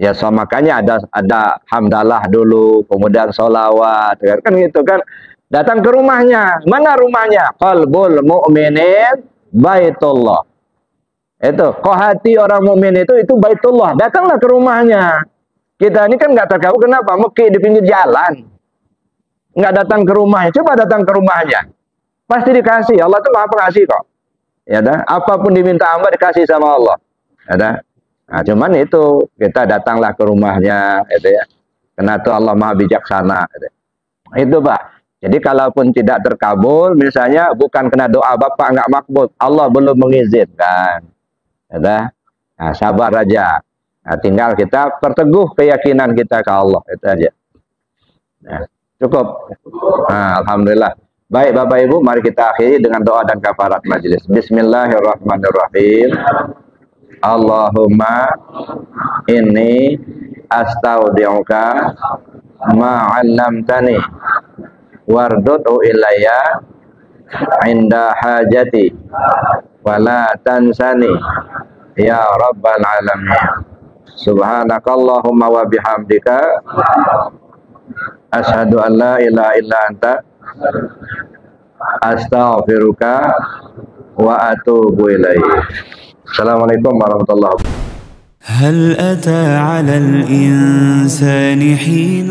Ya, so makanya ada hamdalah dulu, kemudian sholawat, kan gitu kan. Datang ke rumahnya. Mana rumahnya? Qalbul mu'minin baitullah. Itu, hati orang mukmin itu baitullah. Datanglah ke rumahnya. Kita ini kan nggak terkabul, kenapa? Mekik di pinggir jalan. Nggak datang ke rumahnya. Coba datang ke rumahnya. Pasti dikasih. Allah itu Maha Pengasih kok. Ya dah, apapun diminta hamba dikasih sama Allah. Ya dah. Nah, cuman itu kita datanglah ke rumahnya, gitu ya. Karena itu Allah Maha Bijaksana. Gitu. Itu Pak. Jadi kalaupun tidak terkabul, misalnya bukan kena doa Bapak nggak makbul, Allah belum mengizinkan. Ya, nah, sabar aja. Nah, tinggal kita perteguh keyakinan kita ke Allah, itu aja. Nah, cukup. Nah, alhamdulillah. Baik Bapak Ibu, mari kita akhiri dengan doa dan kafarat majelis. Bismillahirrahmanirrahim. Allahumma inni astaudi'uka ma 'allamtani wardu'u ilayya 'inda hajati wala tansani ya rabbal alamin. Subhanakallahumma wa bihamdika asyhadu an la ilaha illa anta astaghfiruka wa atubu ilaik. Assalamualaikum warahmatullahi wabarakatuh. هل أتى على الإنسان حين